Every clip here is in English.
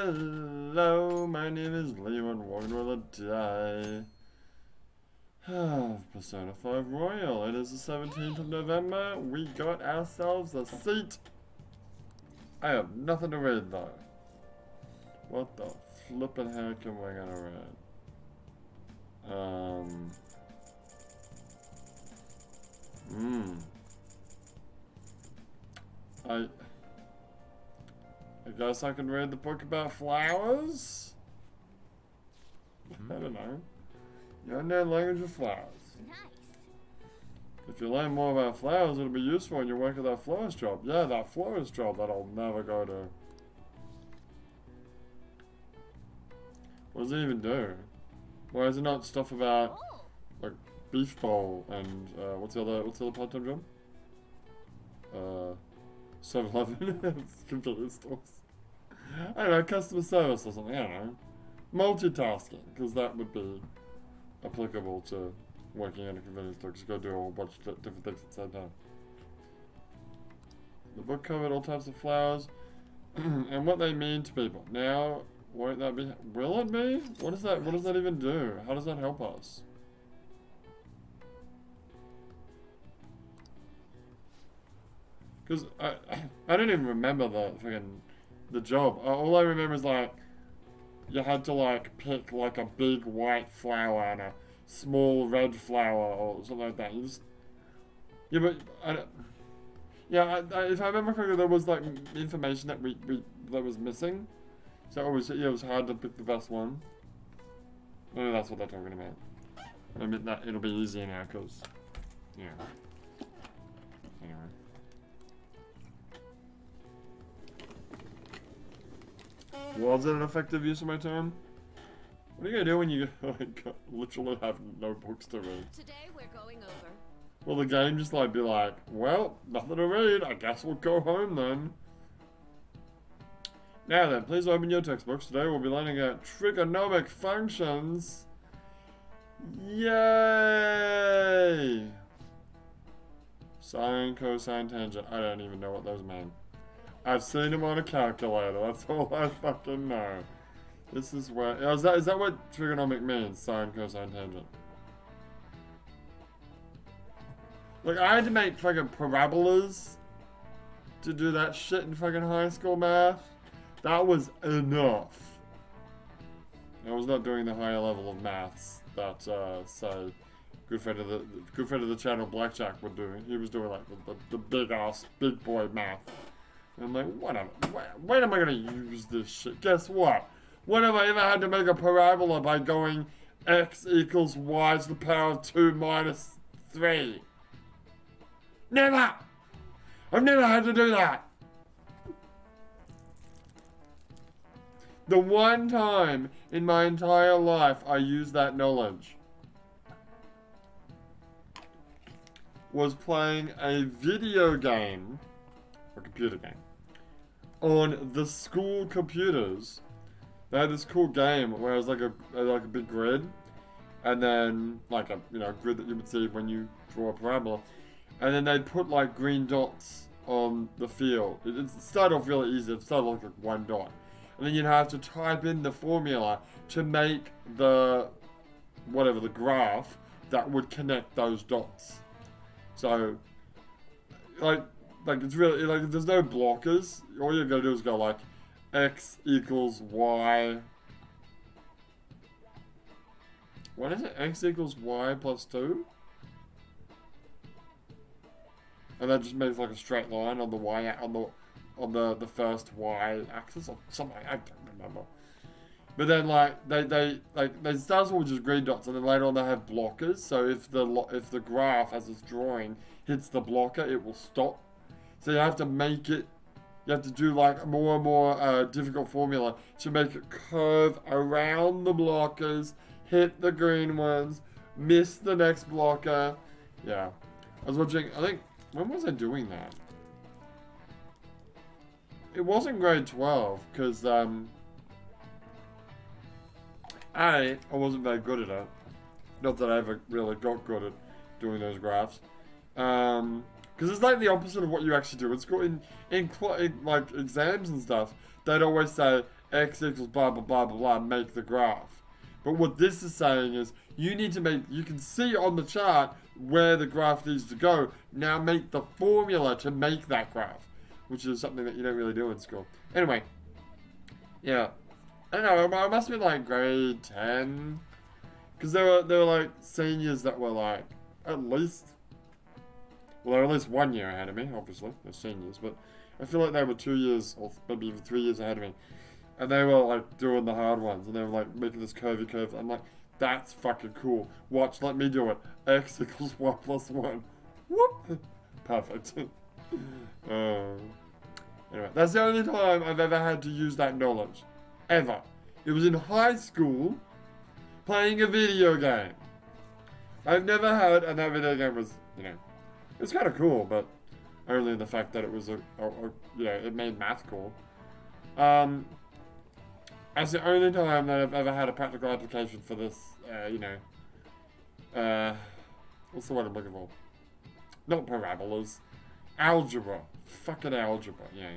Hello, my name is Leon, welcome to the day. Persona 5 Royal. It is the 17th of November. We got ourselves a seat. I have nothing to read though. What the flippin' heck am I gonna read? I guess I can read the book about flowers? I don't know. You understand language of flowers. Nice. If you learn more about flowers, it'll be useful when you work at that florist job. Yeah, that florist job that I'll never go to. What does it even do? Why is it not stuff about, Oh. like, beef bowl and, what's the other part-time job? 7-Eleven, convenience stores. I don't know, customer service or something, I don't know. Multitasking, because that would be applicable to working in a convenience store, because you gotta do a whole bunch of different things at the same time. The book covered all types of flowers and what they mean to people. Now, won't that be? Will it be? What does that even do? How does that help us? Because I don't even remember the job. All I remember is like you had to like pick like a big white flower and a small red flower or something like that. You just yeah, but if I remember correctly, there was like information that that was missing. So it was hard to pick the best one. Maybe that's what they're talking about. I mean that it'll be easier now because yeah. Anyway. Was it an effective use of my time? What are you gonna do when you like literally have no books to read? Today we're going over. Will the game just like be like, well, nothing to read, I guess we'll go home then. Now then, please open your textbooks. Today we'll be learning about trigonomic functions. Yay! Sine, cosine, tangent. I don't even know what those mean. I've seen them on a calculator. That's all I fucking know. This is where... Is that what trigonomic means? Sine, cosine, tangent. Like, I had to make fucking parabolas to do that shit in fucking high school math. That was enough. I was not doing the higher level of maths that, say, good friend of the channel, Blackjack, would do. He was doing like the big ass, big boy math. And I'm like, whatever. When am I gonna use this shit? Guess what? When have I ever had to make a parabola by going x equals y to the power of 2 minus 3? Never! I've never had to do that! The one time in my entire life I used that knowledge was playing a video game, or computer game, on the school computers. They had this cool game where it was like a big grid, and then like a grid that you would see when you draw a parabola, and then they'd put like green dots on the field. It started off really easy. It started off like one dot. And then you'd have to type in the formula to make the graph that would connect those dots. So, like it's really like there's no blockers. All you're gonna do is go like x equals y. What is it? X equals y plus 2? And that just makes like a straight line on the y on the first y axis or something. I don't remember. But then like they start with just green dots, and then later on they have blockers. So if the graph as it's drawing hits the blocker, it will stop. So you have to make it. You have to do like more and more difficult formula to make it curve around the blockers, hit the green ones, miss the next blocker. Yeah, I was watching. I think when was I doing that? It wasn't grade 12, because, I wasn't very good at it. Not that I ever really got good at doing those graphs. Because it's like the opposite of what you actually do in school. In like exams and stuff, they'd always say x equals blah blah blah blah blah, make the graph. But what this is saying is you need to make, you can see on the chart where the graph needs to go. Now make the formula to make that graph, which is something that you don't really do in school. Anyway, yeah, I don't know. I must have been like grade 10, because there were like seniors that were like at least, well, they were at least 1 year ahead of me. Obviously, they're seniors, but I feel like they were 2 years or maybe even 3 years ahead of me. And they were like doing the hard ones, and they were like making this curvy curve. I'm like, that's fucking cool. Watch, let me do it. X equals 1 plus 1. Whoop! Perfect. Anyway, that's the only time I've ever had to use that knowledge. Ever. It was in high school, playing a video game. I've never had, and that video game was, you know, it was kind of cool, but only the fact that it was you know, it made math cool. That's the only time that I've ever had a practical application for this, you know, what's the word I'm looking for? Not parabolas. Algebra. Fucking algebra. Yeah.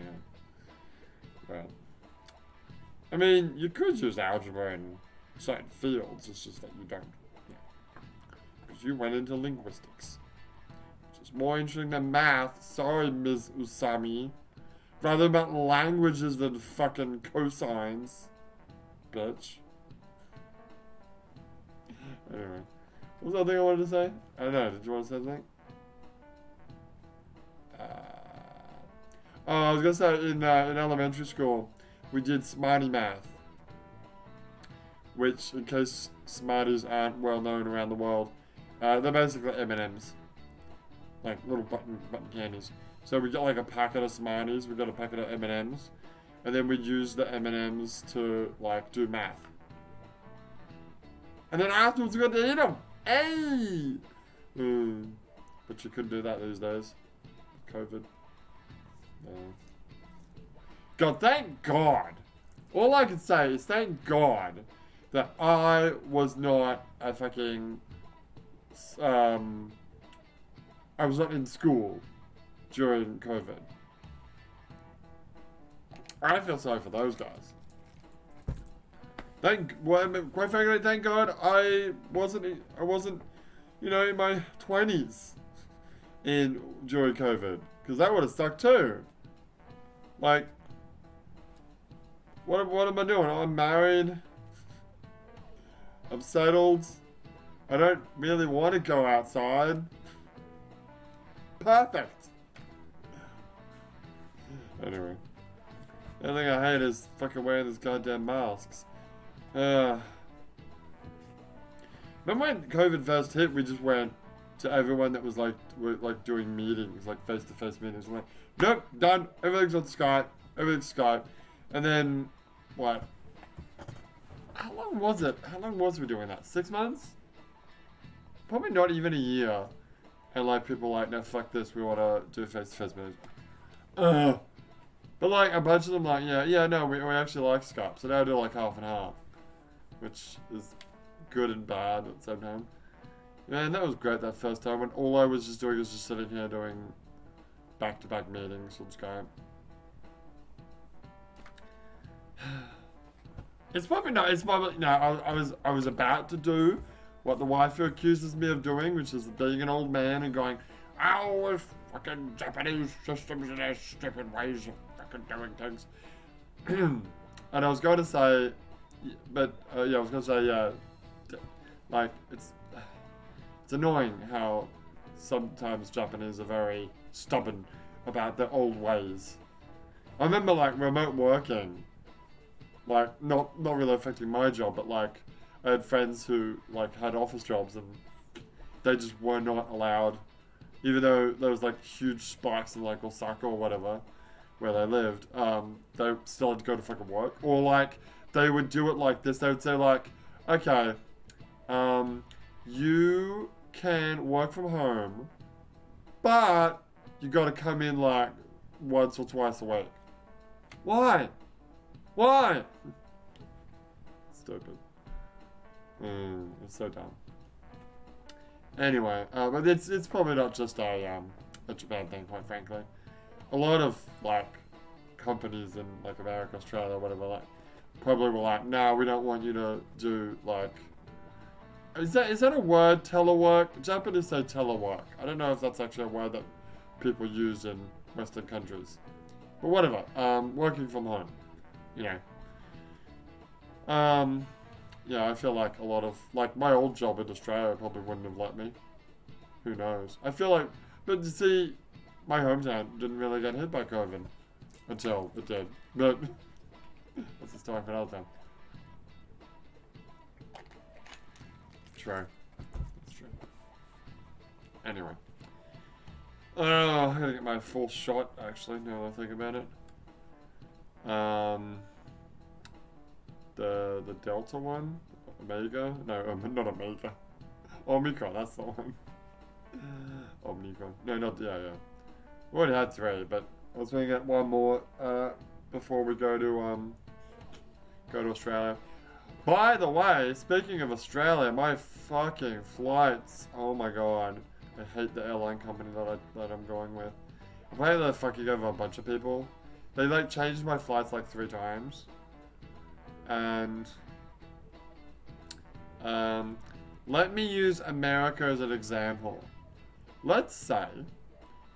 Well, I mean, you could use algebra in certain fields, it's just that you don't. Yeah. Because you went into linguistics. Which is more interesting than math. Sorry, Ms. Usami. Rather about languages than fucking cosines. Bitch. Anyway. What was the other thing I wanted to say? I don't know. Did you want to say something? Oh, I was going to say, in elementary school, we did Smarty Math. Which, in case Smarties aren't well known around the world, they're basically M&M's. Like little button candies. So we got like a packet of Smarties, we got a packet of M&M's. And then we'd use the M&M's to, like, do math. And then afterwards we got to eat them. Hey! But you couldn't do that these days. COVID. God, thank God. All I can say is thank God that I was not a fucking... I was not in school during COVID. I feel sorry for those guys. Quite frankly, thank God I wasn't, you know, in my 20s during COVID, because that would have sucked too. Like, what am I doing? I'm married. I'm settled. I don't really want to go outside. Perfect. Anyway. The only thing I hate is fucking wearing these goddamn masks. Remember when COVID first hit, we just went to everyone that was like, doing meetings, like face-to-face meetings. We're like, nope, done. Everything's on Skype. Everything's Skype. And then, what? How long was it? How long was we doing that? 6 months? Probably not even a year. And like, people were like, no, fuck this. We want to do face-to-face meetings. But like, a bunch of them like, yeah, no, we actually like Skype. So now I do like half and half. Which is good and bad at the same time. Man, that was great that first time when all I was just doing was just sitting here doing back-to-back meetings on Skype. I was about to do what the wife accuses me of doing, which is being an old man and going, oh, fucking Japanese systems and their stupid ways of fucking doing things. And I was going to say, like, it's annoying how sometimes Japanese are very stubborn about their old ways. I remember, like, remote working, like, not really affecting my job, but, like, I had friends who, like, had office jobs and they just were not allowed, even though there was, like, huge spikes in, like, Osaka or whatever, where they lived, they still had to go to fucking work. Or, like, they would do it like this. They would say, like, okay, you can work from home, but you gotta come in, like, once or twice a week. Why? Why? Stupid. It's so dumb. Anyway, but it's probably not just a a Japan thing, quite frankly. A lot of, like, companies in, like, America, Australia, whatever, like, probably were like, no, we don't want you to do, like, is that a word, telework? Japanese say telework. I don't know if that's actually a word that people use in Western countries. But whatever, working from home, you know. Yeah, I feel like a lot of, like, my old job in Australia probably wouldn't have let me. Who knows? I feel like, but you see, my hometown didn't really get hit by COVID until it did. But that's a story for another time. True. That's true. Anyway. I gotta get my full shot, actually, now that I think about it. The Delta one? Omega? No, not Omega. Omicron, that's the one. Omicron. No, not, yeah. We already had 3, but I was gonna get one more, before we go to Australia. By the way, speaking of Australia, my fucking flights, oh my god. I hate the airline company that I'm going with. Apparently they're fucking over a bunch of people. They like changed my flights like 3 times. And let me use America as an example. Let's say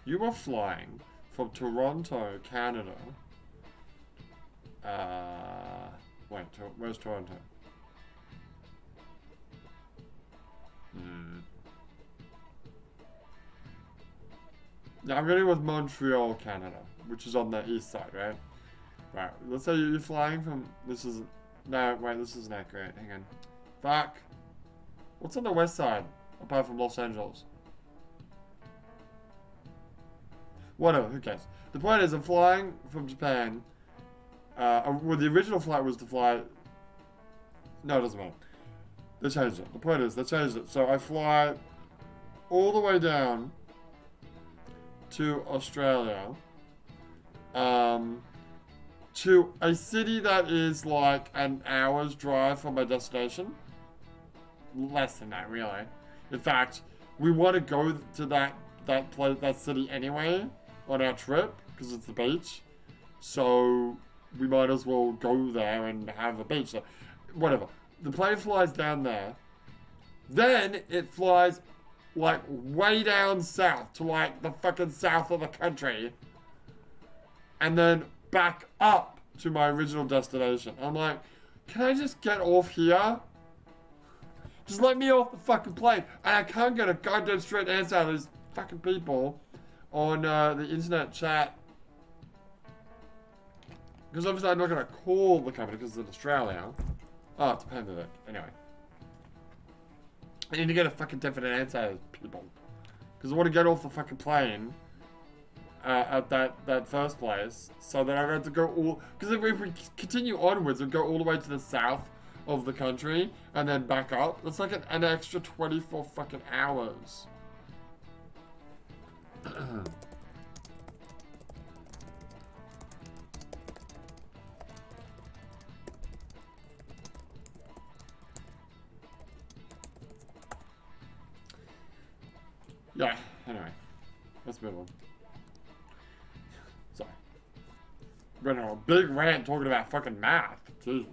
you were flying from Toronto, Canada. Wait, where's Toronto? Yeah, I'm going with Montreal, Canada, which is on the east side, right? Right, let's say you're flying from, this isn't accurate, hang on. Fuck. What's on the west side, apart from Los Angeles? Whatever, who cares? The point is, I'm flying from Japan. Well, the original flight was to fly, no, it doesn't matter. They changed it. The point is, they changed it. So I fly all the way down to Australia, to a city that is like an hour's drive from my destination. Less than that, really. In fact, we want to go to that city anyway on our trip because it's the beach. So we might as well go there and have a beach. So, whatever. The plane flies down there. Then it flies like way down south to like the fucking south of the country. And then back up to my original destination. I'm like, can I just get off here? Just let me off the fucking plane. And I can't get a goddamn straight answer out of these fucking people on the internet chat. Because obviously I'm not going to call the company because it's in Australia. Oh, it's a pandemic. Anyway. I need to get a fucking definite answer out of people. Because I want to get off the fucking plane at that first place. So that I don't have to go all... Because if we continue onwards and go all the way to the south of the country and then back up, that's like an extra 24 fucking hours. Yeah, anyway. Let's move on. Sorry. Went on a big rant talking about fucking math. Jesus.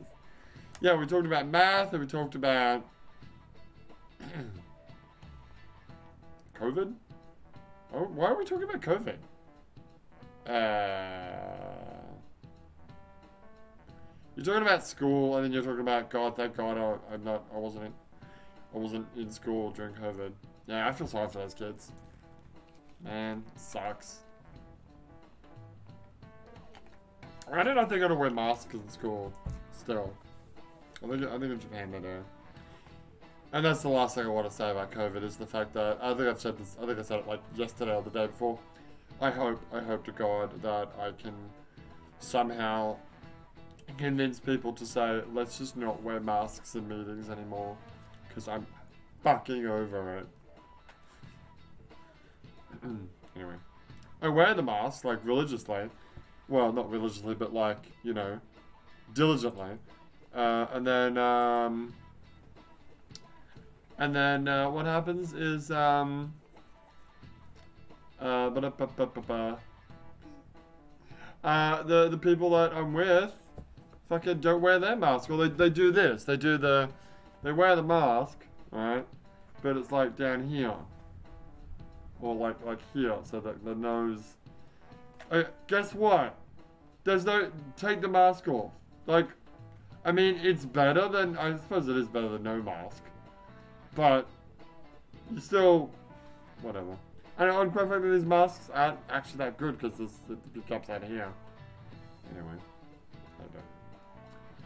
Yeah, we talked about math and we talked about COVID? Oh, why are we talking about COVID? You're talking about school and then you're talking about God, thank God I wasn't in school during COVID. Yeah, I feel sorry for those kids. Man, it sucks. I don't think they're gonna wear masks in school. Still, I think in Japan they do. And that's the last thing I want to say about COVID is the fact that I think I've said this. I think I said it like yesterday or the day before. I hope to God that I can somehow convince people to say let's just not wear masks in meetings anymore because I'm fucking over it. Anyway, I wear the mask like religiously. Well, not religiously, but like, you know, diligently. And then what happens is Ba-da-ba-ba-ba-ba. The people that I'm with fucking don't wear their mask. Or they do this. They wear the mask, right? But it's like down here. Or like here, so that the nose... guess what? There's no... Take the mask off. Like, I mean, it's better than... I suppose it is better than no mask. But, you still... Whatever. And quite frankly, these masks aren't actually that good because it comes out of here. Anyway.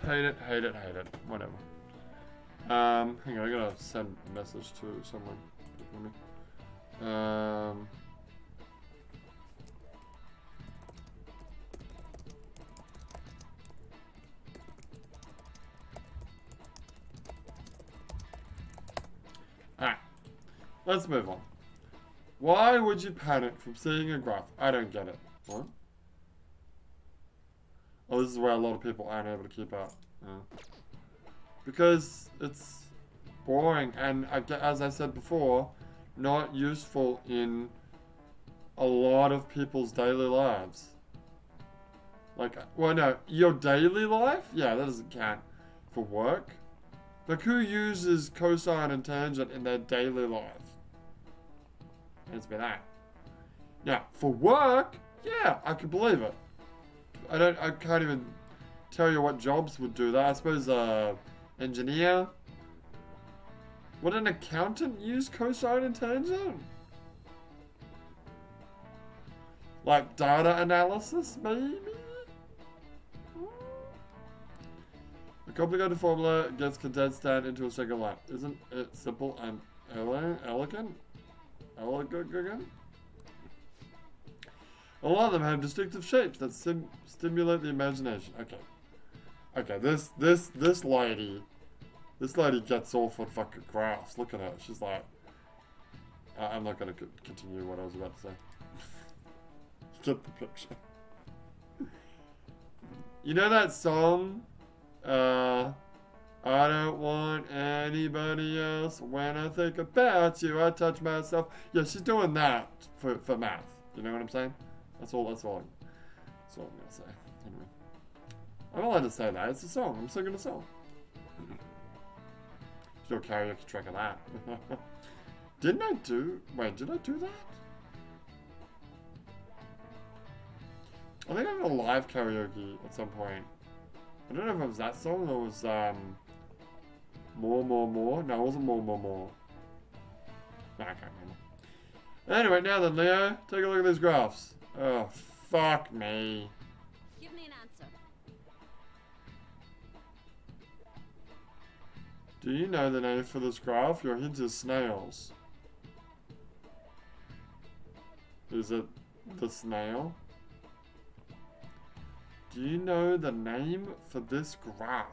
I don't. Hate it. Whatever. Hang on, I gotta send a message to someone. Alright. Let's move on. Why would you panic from seeing a graph? I don't get it. What? Oh, this is where a lot of people aren't able to keep up. Because it's boring and, as I said before, not useful in a lot of people's daily lives. Like, well, no, your daily life? Yeah, that doesn't count for work. Like, who uses cosine and tangent in their daily life? It's been that. Now, for work, yeah, I can believe it. I can't even tell you what jobs would do that. I suppose, engineer. Would an accountant use cosine and tangent? Like data analysis, maybe? A complicated formula gets condensed down into a single line. Isn't it simple and elegant? Elegant? A lot of them have distinctive shapes that stimulate the imagination. Okay, this lady gets all for fucking graphs. Look at her. She's like, I'm not gonna continue what I was about to say. Get the picture. You know that song? I don't want anybody else. When I think about you, I touch myself. Yeah, she's doing that for math. You know what I'm saying? That's all I'm gonna say. Anyway. I'm not allowed to say that. It's a song. I'm singing a song. Should do a karaoke track of that. Did I do that? I think I did a live karaoke at some point. I don't know if it was that song or it was, More. No, it wasn't More. No, I can't remember. Anyway, now then, Leo, take a look at these graphs. Oh, fuck me. Give me an answer. Do you know the name for this graph? Your hint is snails. Is it the snail? Do you know the name for this graph?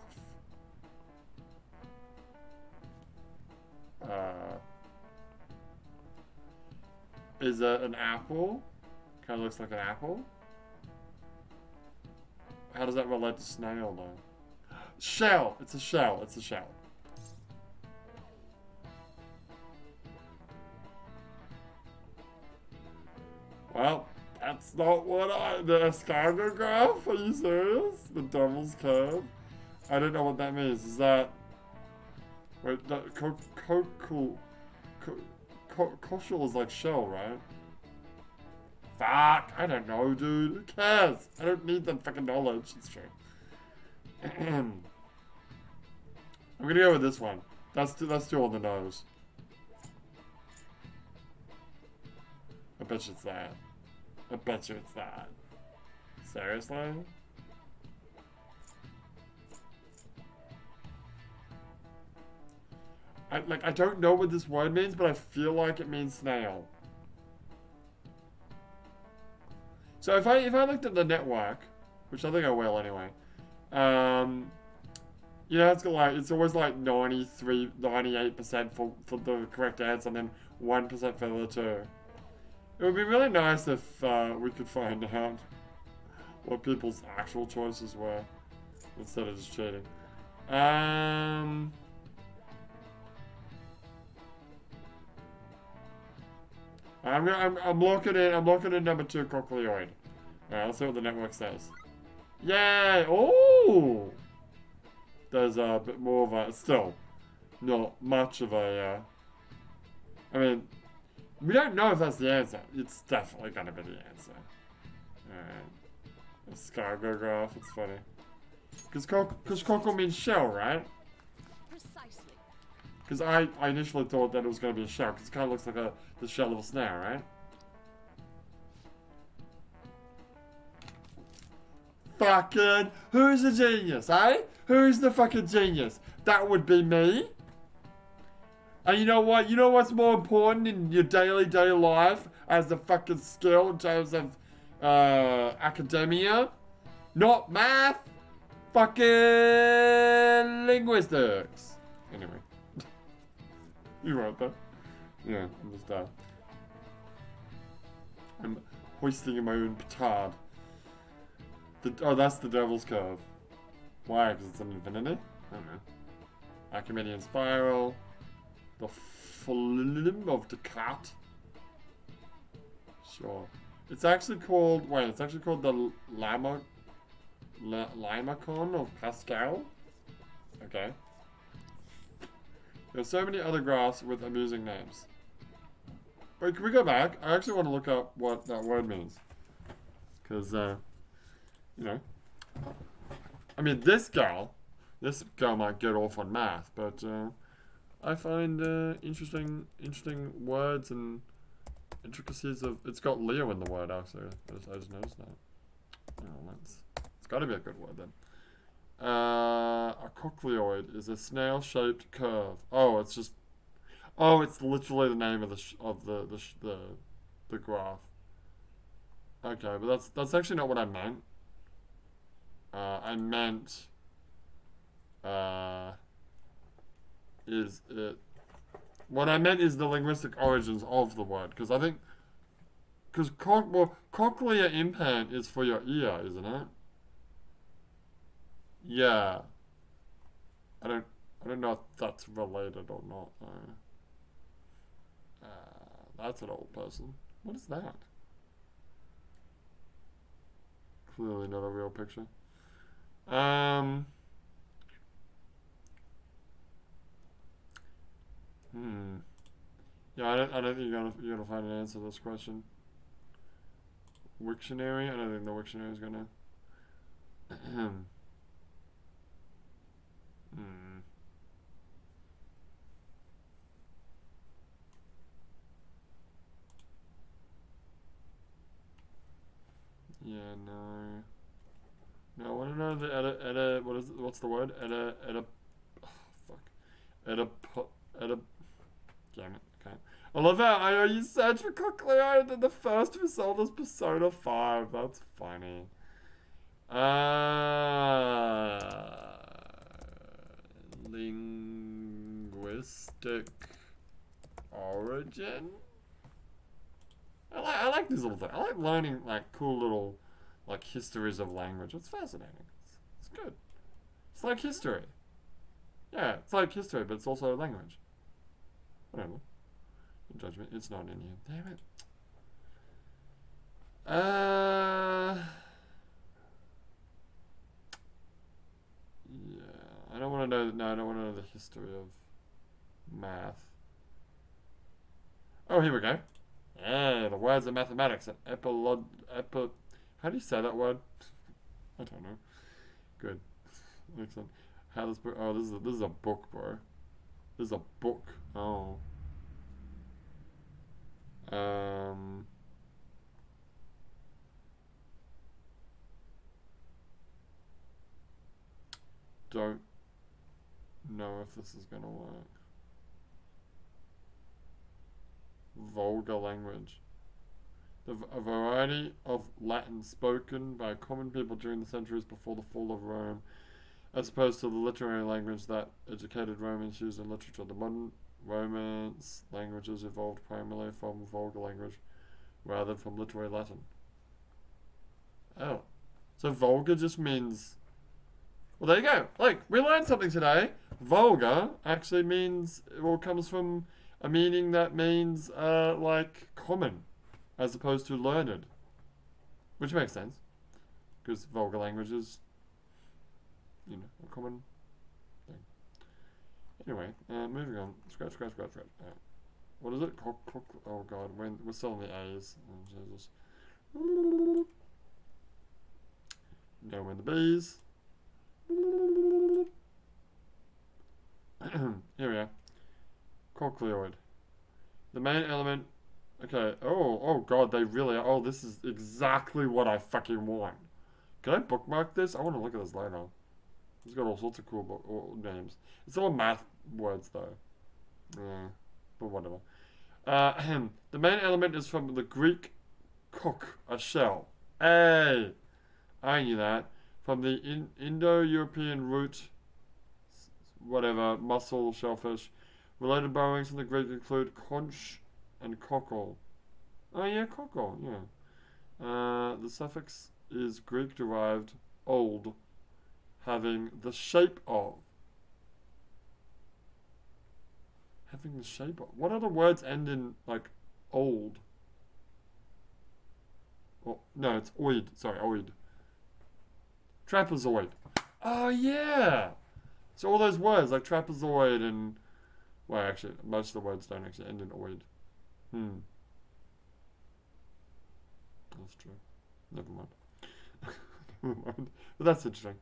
Is it an apple? Kind of looks like an apple. How does that relate to snail though? Shell! It's a shell. It's a shell. Well, that's not what the escargot graph? Are you serious? The devil's curve? I don't know what that means. Is that... Wait, koshal is like shell, right? Fuck, I don't know, dude. Who cares? I don't need that fucking knowledge. It's true. I'm gonna go with this one. That's too on the nose. I bet you it's that. I bet you it's that. Seriously? I don't know what this word means, but I feel like it means snail. So if I looked at the network, which I think I will anyway, you know, it's always like 98% for the correct answer and then 1% for the two. It would be really nice if we could find out what people's actual choices were instead of just cheating. I'm locking in. I'm locking in number 2 cochleoid. Alright, let's see what the network says. Yay! Oh! There's a bit more of a, still, not much of a, I mean, we don't know if that's the answer. It's definitely gonna be the answer. Alright. Escargot graph, it's funny. Because cockle means shell, right? Precisely. Because I initially thought that it was gonna be a shell, because it kind of looks like the shell of a snail, right? Fucking, who's the genius, eh? Who's the fucking genius? That would be me. And you know what? You know what's more important in your daily life as a fucking skill in terms of academia? Not math. Fucking linguistics. Anyway. You wrote that? Yeah, I'm just I'm hoisting in my own petard. Oh, that's the Devil's Curve. Why? Because it's an infinity? I don't know. Archimedean spiral. The film of the cat. Sure. It's actually called. Wait, it's actually called the Limacon of Pascal. Okay. There's so many other graphs with amusing names. Wait, can we go back? I actually want to look up what that word means. Because, you know. I mean, this girl might get off on math, but I find interesting words and intricacies of. It's got Leo in the word, actually. I just noticed that. Oh, it's got to be a good word then. A cochleoid is a snail-shaped curve. Oh, it's just. Oh, it's literally the name of the graph. Okay, but that's actually not what I meant. I meant. Is it? What I meant is the linguistic origins of the word, because I think. Because cochlear implant is for your ear, isn't it? Yeah. I don't know if that's related or not. That's an old person. What is that? Clearly not a real picture. Yeah, I don't think you're gonna find an answer to this question. Wiktionary? I don't think the Wiktionary is gonna. Yeah, no. No, I want to know the what's the word? Oh, fuck. Damn it, okay. I love how you search for cochlear and then the first result is Persona 5. That's funny. Linguistic origin? I like these little things. I like learning like cool little like histories of language. It's fascinating. It's good. It's like history. Yeah, it's like history, but it's also language. Whatever. Don't judge me. It's not in here. Damn it. Yeah. I don't want to know. No, I don't want to know the history of math. Oh, here we go. Yeah, the words of mathematics. How do you say that word? I don't know. Good. Excellent. How this book? Oh, this is a book, bro. This is a book. Oh. Don't know if this is gonna work. Vulgar language. A variety of Latin spoken by common people during the centuries before the fall of Rome, as opposed to the literary language that educated Romans used in literature. The modern Romance languages evolved primarily from vulgar language rather than from literary Latin. Oh. So vulgar just means... Well, there you go. Like, we learned something today. Vulgar actually means... Well, comes from a meaning that means, like, common, as opposed to learned. Which makes sense, because vulgar language is, you know, a common thing. Anyway, moving on. Scratch. What is it? Oh god, we're still on the A's. Oh, Jesus. Now we're in the B's. Here we are. Cochleoid. The main element. Okay. Oh god, they really are. Oh, this is exactly what I fucking want. Can I bookmark this? I want to look at this later. It's got all sorts of cool names. It's all math words though. Yeah, but whatever. The main element is from the Greek cook, a shell. Hey, I knew that. From the Indo-European root, whatever, mussel, shellfish. Related borrowings from the Greek include conch and cockle. Oh yeah, cockle, yeah. The suffix is Greek derived, old, having the shape of. Having the shape of. What other words end in, like, old? Oh, no, it's oid. Sorry, oid. Trapezoid. Oh, yeah! So all those words, like trapezoid and... Well, actually, most of the words don't actually end in oid. That's true. Never mind. Never mind. But that's interesting.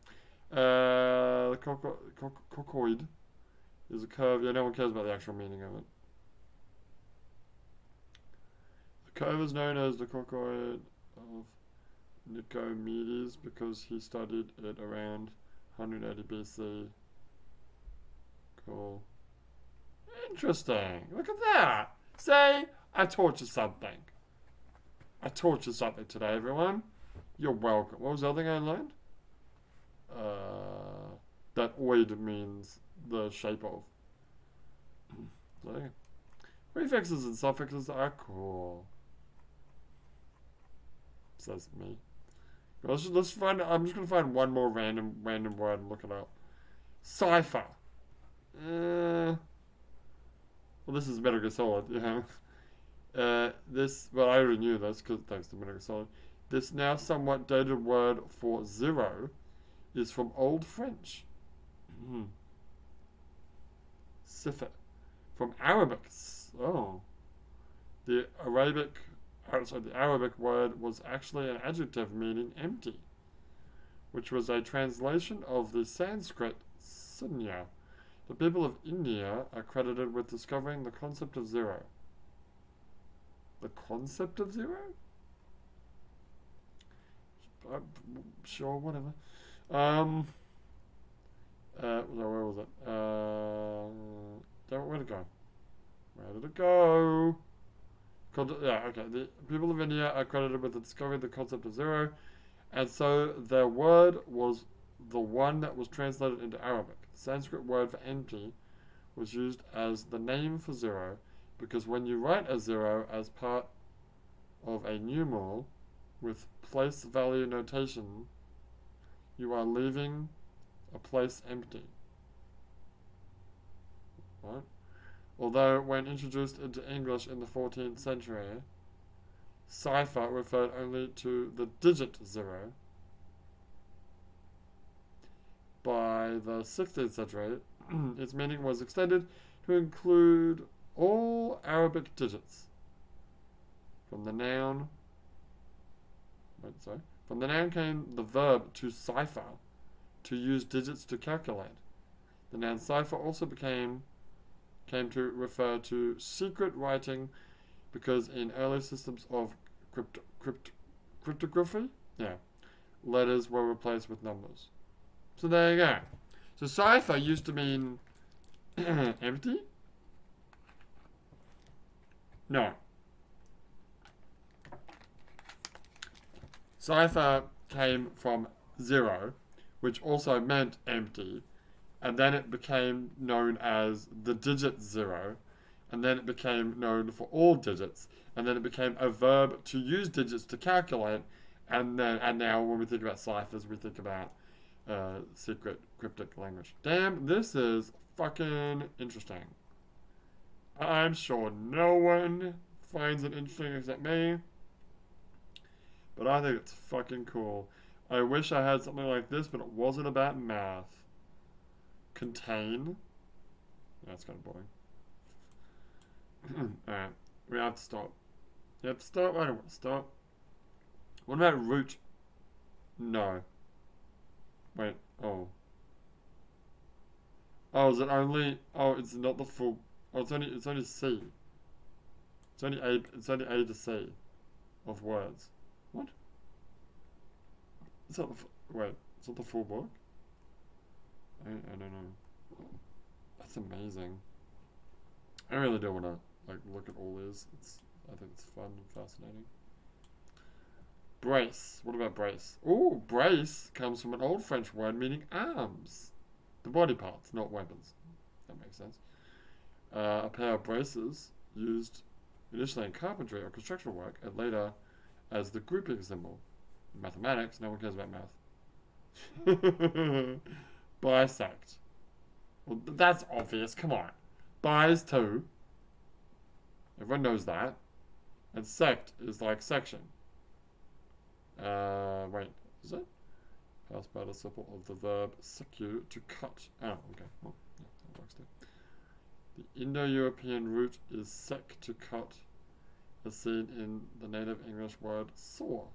The cocoid is a curve. Yeah, no one cares about the actual meaning of it. The curve is known as the cocoid of Nicomedes because he studied it around 180 BC. Cool. Interesting. Look at that. Say, I taught you something. I taught you something today, everyone. You're welcome. What was the other thing I learned? That oid means the shape of. So, yeah. Prefixes and suffixes are cool. Says me. Let's find. I'm just gonna find one more random word and look it up. Cipher. Well, this is Metal Gear Solid. Yeah. This. Well, I already knew this because thanks to Metal Gear Solid. This now somewhat dated word for zero is from Old French. Cipher. From Arabic. Oh. The Arabic word was actually an adjective meaning empty, which was a translation of the Sanskrit sunya. The people of India are credited with discovering the concept of zero. The concept of zero? Sure, whatever. Where was it? Where'd it go? Where did it go? Yeah, okay. The people of India are credited with discovering the concept of zero, and so their word was the one that was translated into Arabic. The Sanskrit word for empty was used as the name for zero because when you write a zero as part of a numeral with place value notation, you are leaving a place empty. Right? Although, when introduced into English in the 14th century, cipher referred only to the digit zero. By the 16th century, its meaning was extended to include all Arabic digits. From the noun came the verb to cipher, to use digits to calculate. The noun cipher also came to refer to secret writing because in early systems of cryptography, letters were replaced with numbers. So there you go. So cipher used to mean empty? No. Cipher came from zero, which also meant empty, and then it became known as the digit zero, and then it became known for all digits, and then it became a verb to use digits to calculate, and now when we think about ciphers, we think about secret cryptic language. Damn, this is fucking interesting. I'm sure no one finds it interesting except me. But I think it's fucking cool. I wish I had something like this, but it wasn't about math. Contain? That's kind of boring. Alright, we have to stop. Yep, stop. I don't want to stop. What about root? No. Wait, oh. Oh, is it only... Oh, it's not the full... Oh, it's only C. It's only A to C of words. What? It's not the... Wait, it's not the full book? I don't know. That's amazing. I really do want to like look at all this. I think it's fun and fascinating. Brace. What about brace? Oh, brace comes from an old French word meaning arms. The body parts, not weapons. That makes sense. A pair of braces used initially in carpentry or construction work and later as the grouping symbol. In mathematics, no one cares about math. Bisect. Well, that's obvious. Come on. Bis too. Everyone knows that. And sect is like section. Wait, is it? Past participle of the verb secu, to cut. Oh, okay. Well, yeah, that works too. The Indo-European root is sec, to cut, as seen in the native English word saw.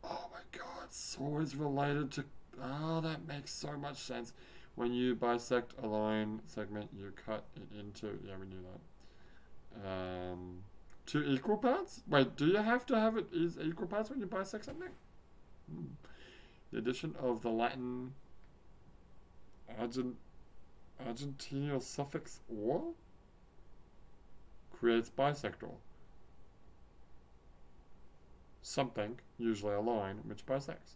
Oh my god, saw is related to... Oh, that makes so much sense. When you bisect a line segment, you cut it into... Yeah, we knew that. Two equal parts? Wait, do you have to have it is equal parts when you bisect something? The addition of the Latin Argentinian suffix or creates bisector. Something, usually a line, which bisects.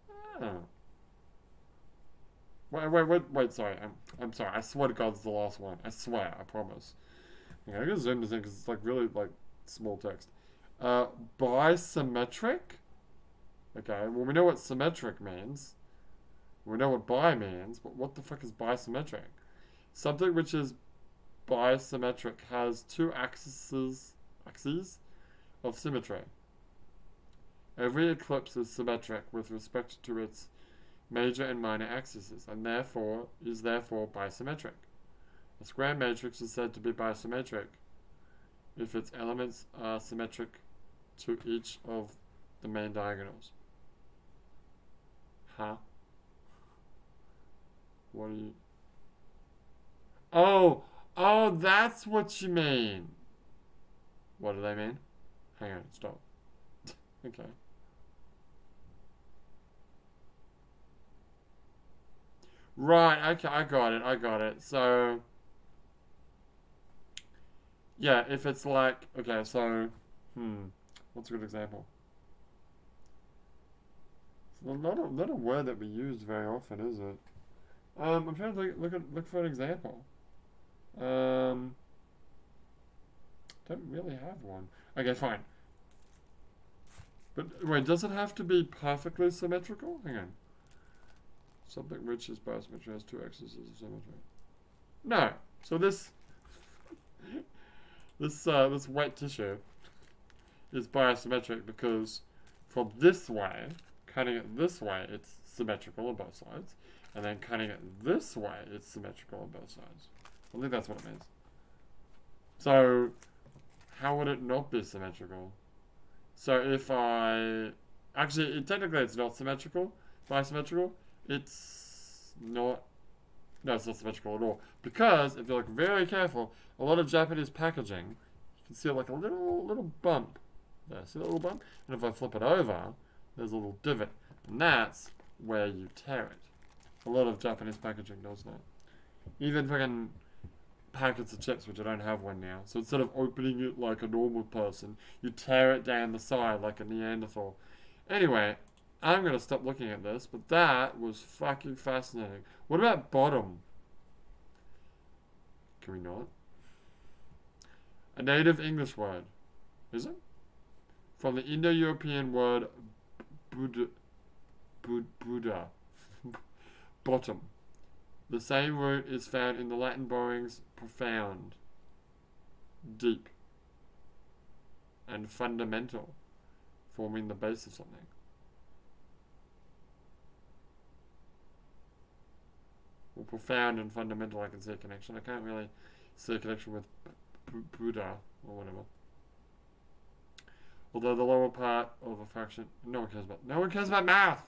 Ah. Wait, sorry. I'm sorry. I swear to God it's the last one. I swear, I promise. Okay, I'm gonna zoom this in because it's like really like small text. Bisymmetric? Okay, well we know what symmetric means. We know what bi means, but what the fuck is bisymmetric? Something which is bisymmetric has two axes of symmetry. Every ellipse is symmetric with respect to its major and minor axes, and is therefore bisymmetric. A square matrix is said to be bisymmetric if its elements are symmetric to each of the main diagonals. Huh? What do you... Oh, that's what you mean. What do they mean? Hang on, stop. Okay. Right, okay, I got it. So, yeah, if it's like, okay, so, what's a good example? It's not a word that we use very often, is it? I'm trying to look for an example. Don't really have one. Okay, fine. But wait, does it have to be perfectly symmetrical? Hang on. Something which is bisymmetric has two axes of symmetry. No. So this wet tissue is bisymmetric because from this way, cutting it this way, it's symmetrical on both sides, and then cutting it this way, it's symmetrical on both sides. I think that's what it means. So, how would it not be symmetrical? So if I... Actually, technically it's not symmetrical, bisymmetrical. It's not... No, it's not symmetrical at all. Because, if you look very careful, a lot of Japanese packaging, you can see like a little bump. There, see that little bump? And if I flip it over, there's a little divot. And that's where you tear it. A lot of Japanese packaging does that. Even fucking packets of chips, which I don't have one now. So instead of opening it like a normal person, you tear it down the side like a Neanderthal. Anyway, I'm going to stop looking at this, but that was fucking fascinating. What about bottom? Can we not? A native English word. Is it? From the Indo-European word Buddha. Bottom. The same root is found in the Latin borrowings profound, deep, and fundamental, forming the base of something. Well, profound and fundamental, I can see a connection. I can't really see a connection with Buddha or whatever. Although the lower part of a fraction, no one cares about math.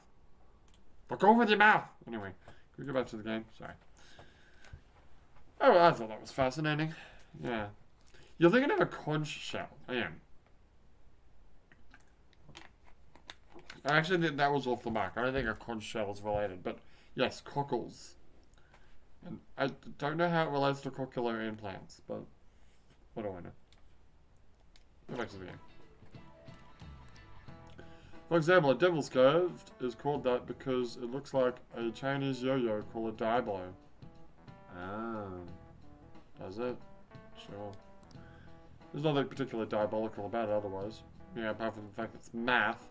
Fuck off with your mouth. Anyway, can we go back to the game? Sorry. Oh, I thought that was fascinating. Yeah. You're thinking of a conch shell. I am. Actually, that was off the mark. I don't think a conch shell is related, but yes, cockles. And I don't know how it relates to cochlear implants, but what do I know? Go back to the game. For example, a devil's curved is called that because it looks like a Chinese yo-yo called a die blow. Ah. Does it? Sure. There's nothing particularly diabolical about it otherwise. Yeah, apart from the fact that it's math.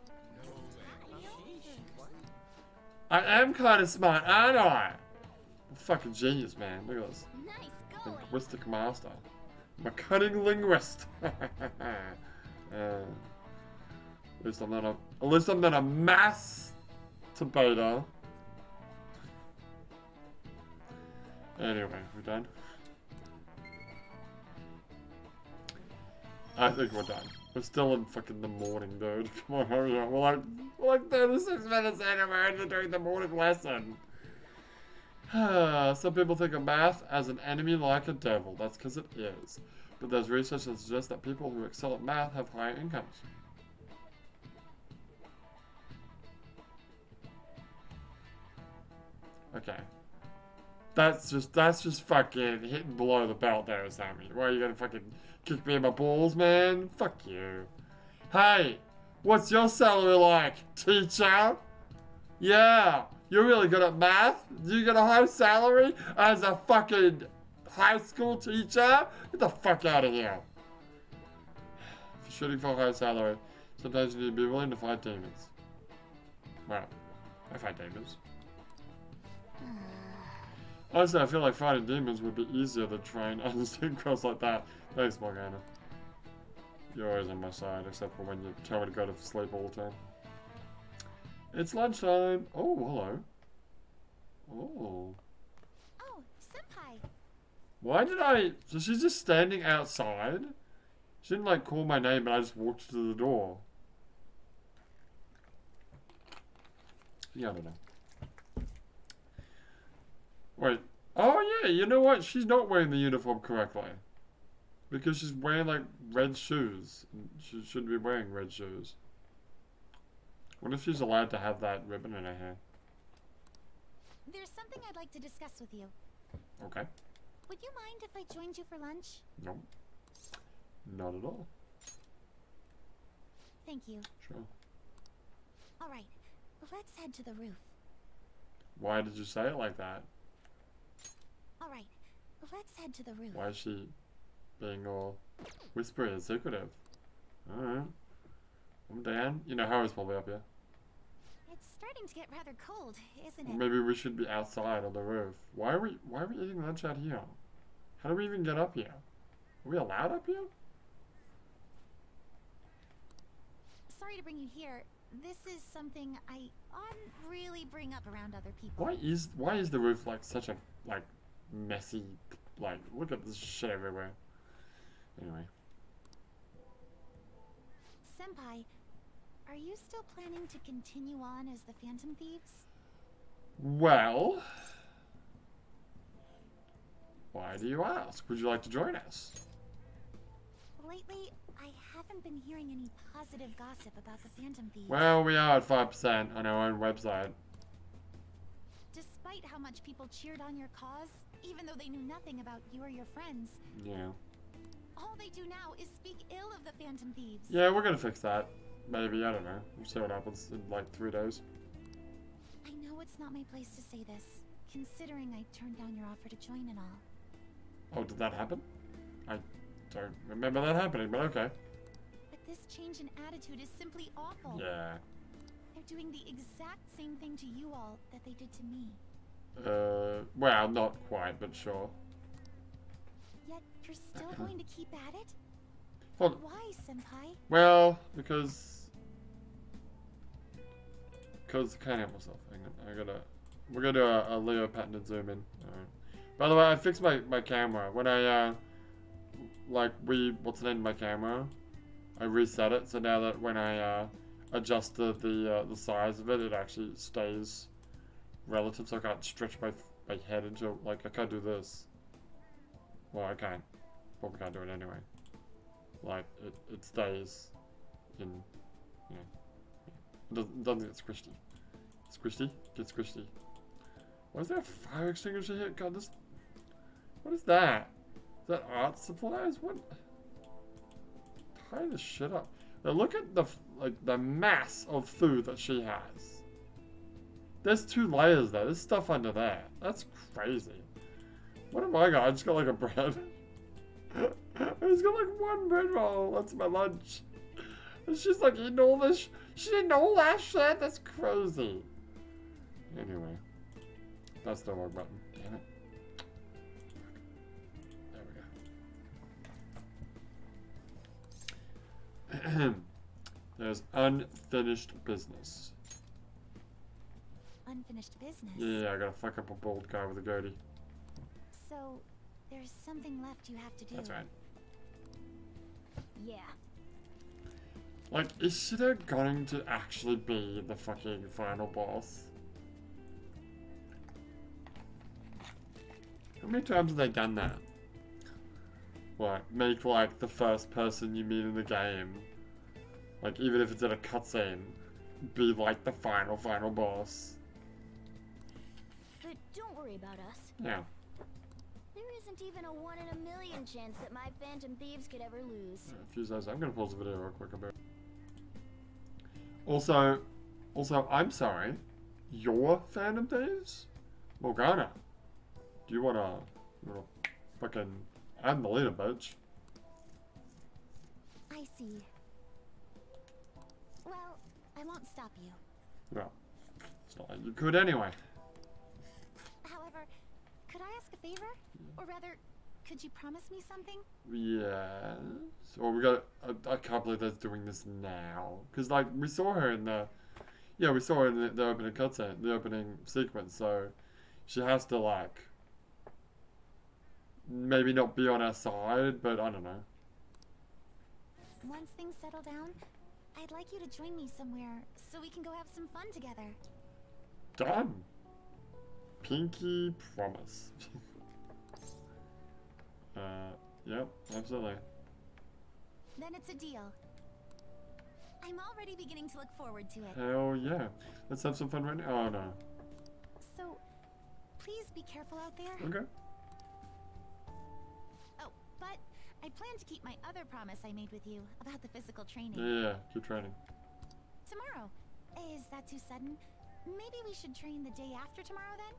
I am kind of smart, aren't I? I'm a fucking genius, man. Look at this. Linguistic master. I'm a cunning linguist. At least I'm not a masturbator. Anyway, we're done. I think we're done. We're still in fucking the morning, dude. Come on, hurry up. We're like 36 minutes in and we're only doing the morning lesson. Some people think of math as an enemy like a devil. That's because it is. But there's research that suggests that people who excel at math have higher incomes. Okay. That's just fucking hitting below the belt there, Sammy. Why are you gonna fucking kick me in my balls, man? Fuck you. Hey, what's your salary like, teacher? Yeah, you're really good at math? You get a high salary as a fucking high school teacher? Get the fuck out of here. If you're shooting for a high salary, sometimes you need to be willing to fight demons. Well, I fight demons. Honestly, I feel like fighting demons would be easier than trying to understand girls like that. Thanks, Morgana. You're always on my side, except for when you tell me to go to sleep all the time. It's lunchtime. Oh, hello. Oh. Oh, senpai. Why did I... So she's just standing outside? She didn't, like, call my name, but I just walked to the door. Yeah, I don't know. Wait. Oh, yeah, you know what? She's not wearing the uniform correctly. Because she's wearing, like, red shoes. She shouldn't be wearing red shoes. What if she's allowed to have that ribbon in her hair? There's something I'd like to discuss with you. Okay. Would you mind if I joined you for lunch? No. Not at all. Thank you. Sure. Alright, let's head to the roof. Why did you say it like that? Alright, let's head to the roof. Why is she being all whispery and secretive? Alright. I'm down. You know, Harry's probably up here. It's starting to get rather cold, isn't it? Maybe we should be outside on the roof. Why are we eating lunch out here? How do we even get up here? Are we allowed up here? Sorry to bring you here. This is something I oughtn't really bring up around other people. Why is the roof like such a messy, like, look at this shit everywhere. Anyway. Senpai, are you still planning to continue on as the Phantom Thieves? Well, why do you ask? Would you like to join us? Lately, I haven't been hearing any positive gossip about the Phantom Thieves. Well, we are at 5% on our own website. Despite how much people cheered on your cause, even though they knew nothing about you or your friends, Yeah. all they do now is speak ill of the Phantom Thieves. Yeah, we're gonna fix that. Maybe, I don't know. We'll see what happens in like 3 days. I know it's not my place to say this, considering I turned down your offer to join and all. Oh, did that happen? I don't remember that happening, but okay. But this change in attitude is simply awful. Yeah. They're doing the exact same thing to you all that they did to me. Well, not quite, but sure. Yet you're still going to keep at it? Well, Why, Senpai? well, because I can't help myself. Hang on, we're gonna do a Leo patented zoom in. Alright. By the way, I fixed my camera. When I, what's the name of my camera? I reset it, so now that when I, adjusted the size of it, it actually stays relative, so I can't stretch my head into, like, I can't do this. Well, I can't. Probably can't do it anyway. Like, it stays in, you know, it doesn't get squishy. Squishy? Get squishy. Why is there a fire extinguisher here? God, what is that? Is that art supplies? What? Tie this shit up. Now look at the mass of food that she has. There's 2 layers there. There's stuff under there. That's crazy. What am I got? I just got like a bread. I just got like 1 bread roll. That's my lunch. And she's like eating all this. She didn't know all that shit. That's crazy. Anyway. That's the wrong button. Damn it. There we go. There's unfinished business. Unfinished business? Yeah, I gotta fuck up a bald guy with a goatee. So, there's something left you have to do. That's right. Yeah. Like, is she going to actually be the fucking final boss? How many times have they done that? What, make like the first person you meet in the game, like even if it's in a cutscene, be like the final boss? But don't worry about us. Yeah. There isn't even a 1 in a million chance that my Phantom Thieves could ever lose. Fuse those. I'm gonna pause the video real quick. Also, I'm sorry. Your Phantom Thieves? Morgana. Do you wanna fucking add the leader, bitch? I see. Well, I won't stop you. Well, it's not like you could anyway. However, could I ask a favor? Or rather, could you promise me something? Yes. Well, we got. I can't believe they're doing this now. Because, like, we saw her in the. Yeah, we saw her in the opening cutscene, the opening sequence, so she has to, like. Maybe not be on our side, but I don't know. Once things settle down, I'd like you to join me somewhere so we can go have some fun together. Done. Pinky promise. Yep, absolutely. Then it's a deal. I'm already beginning to look forward to it. Hell yeah. Let's have some fun right now. Oh no. So, please be careful out there. Okay. Oh, but I plan to keep my other promise I made with you about the physical training. Yeah, keep training. Tomorrow. Is that too sudden? Maybe we should train the day after tomorrow then?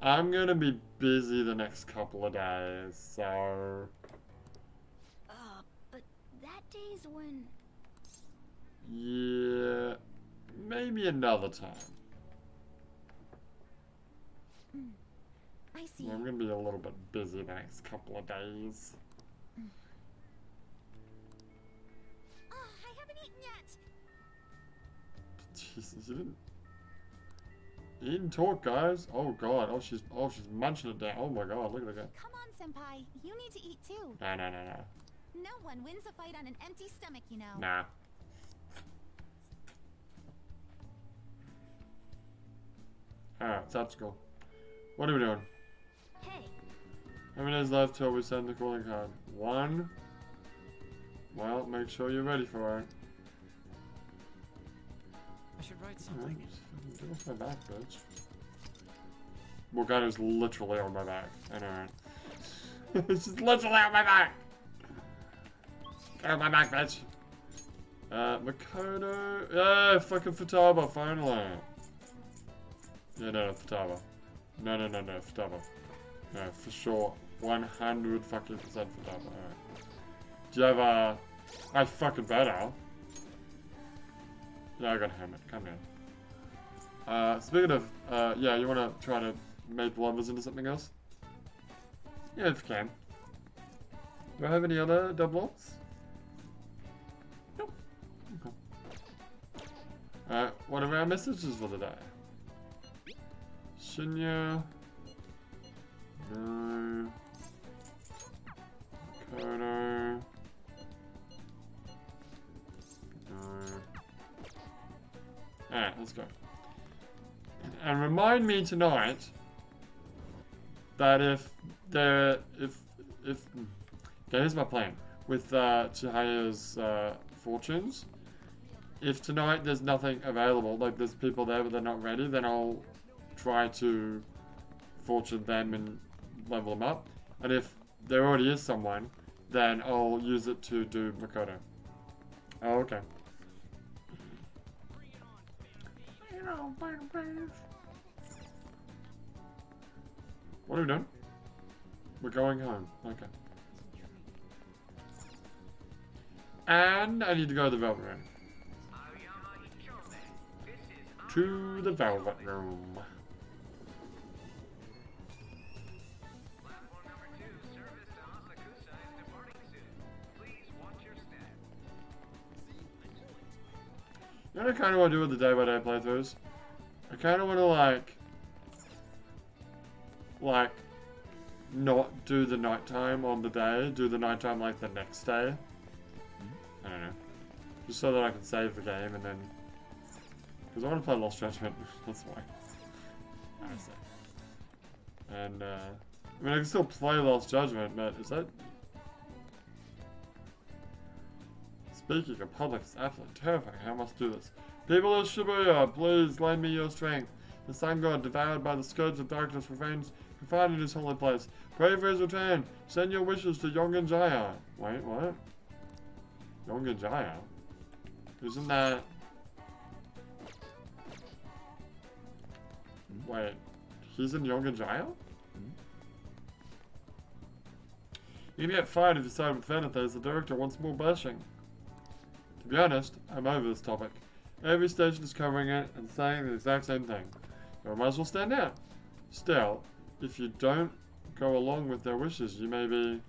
I'm gonna be busy the next couple of days, so... But that day's when... Yeah... Maybe another time. I see. I'm gonna be a little bit busy the next couple of days. Oh, I haven't eaten yet! Jesus, you didn't talk, guys. Oh god, she's munching it down. Oh my god, look at that. Come on, Senpai. You need to eat too. No. No one wins a fight on an empty stomach, you know. Nah. Alright, that's cool. What are we doing? Hey, How many days left till we send the calling card? 1. Well, make sure you're ready for it. I should write something. Get off my back, bitch. Morgana's literally on my back. I know, right? She's literally on my back! Get on my back, bitch! Makoto. Yeah, fucking Futaba, finally. Yeah, no, Futaba. No, Futaba. No, for sure. 100 fucking percent Futaba. Alright. Do you have a... I fucking better. Yeah, I got a helmet. Come down. Speaking of, yeah, you wanna try to make lovers into something else? Yeah, if you can. Do I have any other double-ups? Nope. Okay. What are our messages for the day? Shinya. No. Kodo. No. Alright, let's go. And remind me tonight that if okay, here's my plan with Chihaya's fortunes. If tonight there's nothing available, like there's people there but they're not ready, then I'll try to fortune them and level them up. And if there already is someone, then I'll use it to do Makoto. Oh, okay. What are we doing? We're going home. Okay. And I need to go to the Velvet Room. To the Velvet Room. You know what I kind of want to do with the day-by-day playthroughs? I kind of want to like, not do the nighttime on the day, do the nighttime like the next day. I don't know. Just so that I can save the game and then... Because I want to play Lost Judgment, that's why. Honestly. And, I mean, I can still play Lost Judgment, but is that... Speaking of public, it's absolutely terrifying. How must do this? People of Shibuya, please lend me your strength. The sun god, devoured by the scourge of darkness, remains confined in his holy place. Pray for his return. Send your wishes to Yongan Jaya. Wait, what? Yongan Jaya? Isn't that... Wait, he's in Yongan Jaya? You can get fired if you side with Feneth as the director wants more bashing. To be honest, I'm over this topic. Every station is covering it and saying the exact same thing. You might as well stand out. Still, if you don't go along with their wishes, you may be...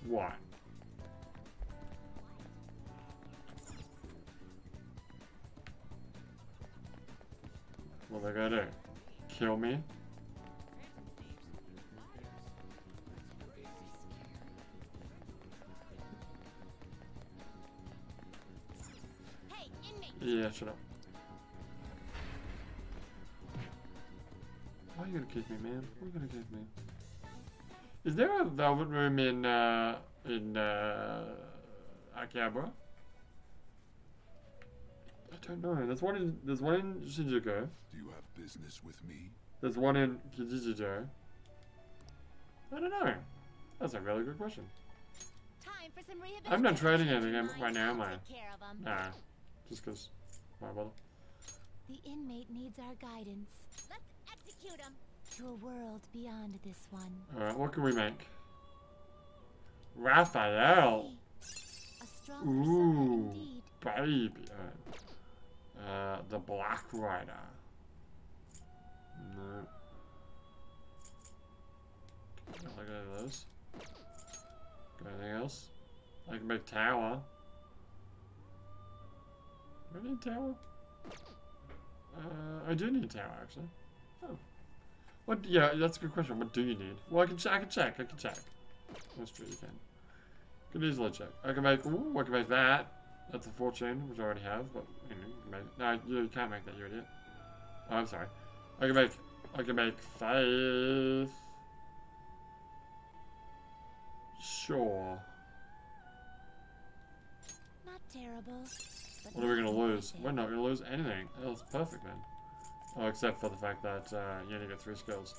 What? What are they gonna do? Kill me? Yeah, shut up. Why are you gonna kick me, man? Why are you gonna kick me? Is there a velvet room in Akihabara? I don't know. There's one in Shinjuku. Do you have business with me? There's one in Kijijijo. I don't know. That's a really good question. Time for some I'm not trading anything right now, am I? Take care of 'em. Nah. Just because. Why bother? The inmate needs our guidance. Let's execute him to a world beyond this one. Alright, what can we make? Raphael! A strong Ooh, persona indeed. baby. The Black Rider. No. Not like any of those. Got anything else? I can make tower. Do I need tower? I do need tower actually. Oh. What? Yeah, that's a good question. What do you need? Well, I can check. That's true. You can. You can easily check. I can make. Ooh, I can make that. That's a fortune, which I already have. But you know, you can make. No, you can't make that. You idiot. Oh, I'm sorry. I can make. Faith. Sure. Not terrible. What are we gonna lose? We're not gonna lose anything. That's perfect, man. Oh, except for the fact that you only get 3 skills.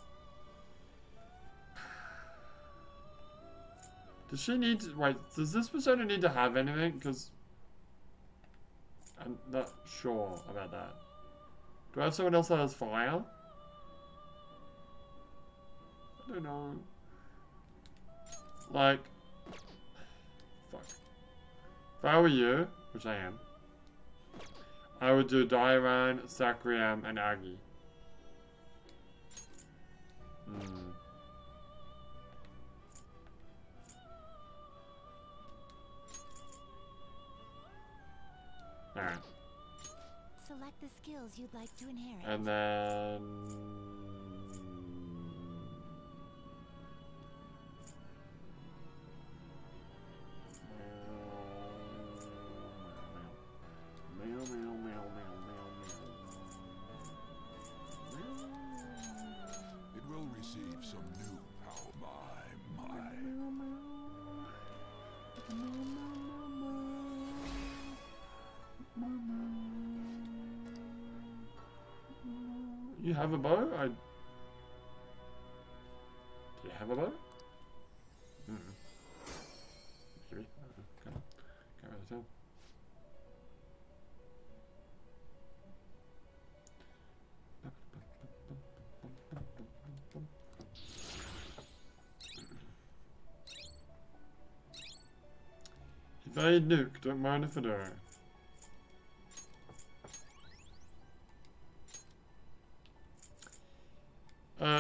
Does she need to... Wait, does this persona need to have anything? Because... I'm not sure about that. Do I have someone else that has fire? I don't know. Like... Fuck. If I were you, which I am, I would do Dairan, Sakriam, and Agi. Alright. Select the skills you'd like to inherit. And then... It will receive some new power. My. You have a bow? Do you have a bow? Maybe. Can't really tell. Evade nuke, don't mind if I do.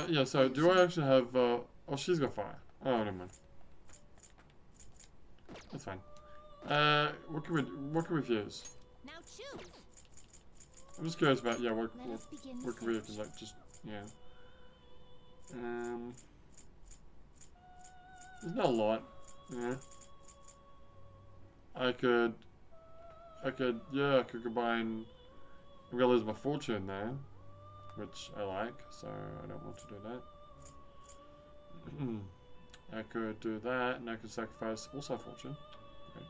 Yeah, so do I actually have, oh, she's got fire. Oh, never mind. That's fine. What can we fuse? Now choose. I'm just curious about, yeah, what can we, search. like, just, yeah. There's not a lot, yeah. I could combine, I'm gonna lose my fortune there, which I like, so I don't want to do that. I could do that, and I could sacrifice also fortune. Okay.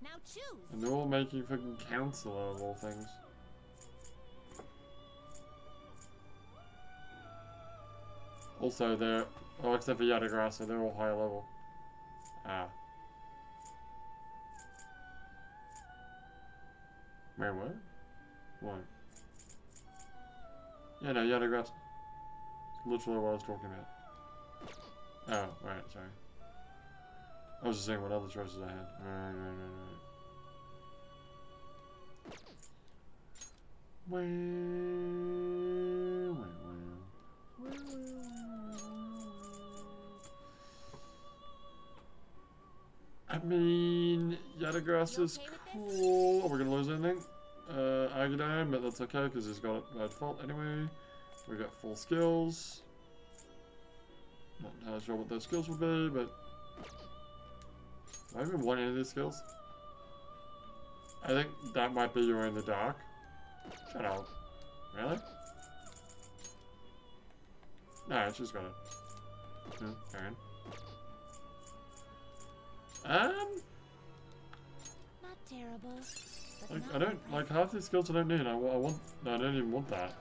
Now choose. And they're all making fucking counselor of all things. Also, they're, oh, except for Yadagrasa, they're all high level. Ah. Wait, what? What? Yeah, no, Yadagrasa. Literally what I was talking about. Oh, right, sorry. I was just saying what other choices I had. Right. I mean, Yadagrass is cool. Are we gonna lose anything? Agadine, but that's okay because he's got it by default anyway. We got full skills. Not entirely sure what those skills will be, but do I even want any of these skills? I think that might be You're in the Dark. Shut up. Really? No, she's got it. Karen. Not terrible. But Like, not I don't, like, half these skills I don't need. I want, no, I don't even want that.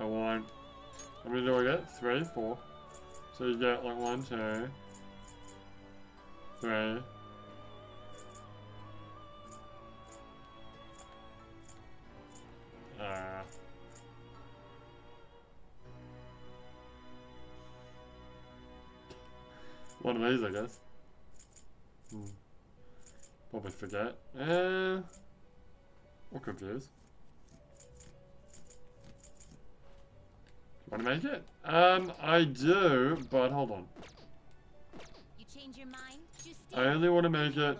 I want, how many do I get? 3, 4. So you get, like, 1, 2, 3. One of these, I guess. Probably forget. Or confused. Want to make it? I do, but hold on. You change your mind? Just I only want to make it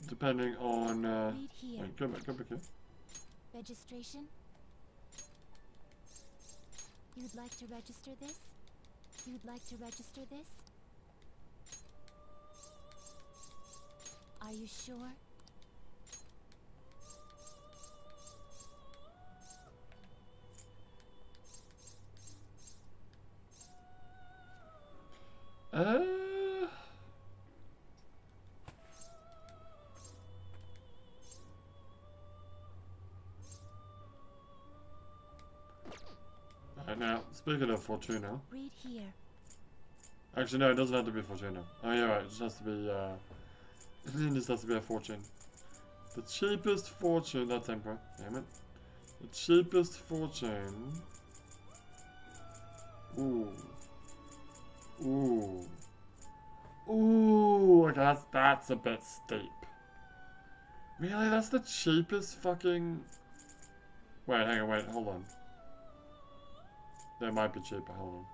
depending on, Read here. wait, go back here. Registration? You'd like to register this? You'd like to register this? Are you sure? Alright, now, speaking of Fortuna. Read here. Actually, no, it doesn't have to be Fortuna. Oh, yeah, right, it just has to be, it just has to be a fortune. The cheapest fortune, that's Emperor, damn it. The cheapest fortune. Ooh. Ooh. Ooh, like that's a bit steep. Really? That's the cheapest fucking... Wait, hang on, wait, hold on. That might be cheaper, hold on.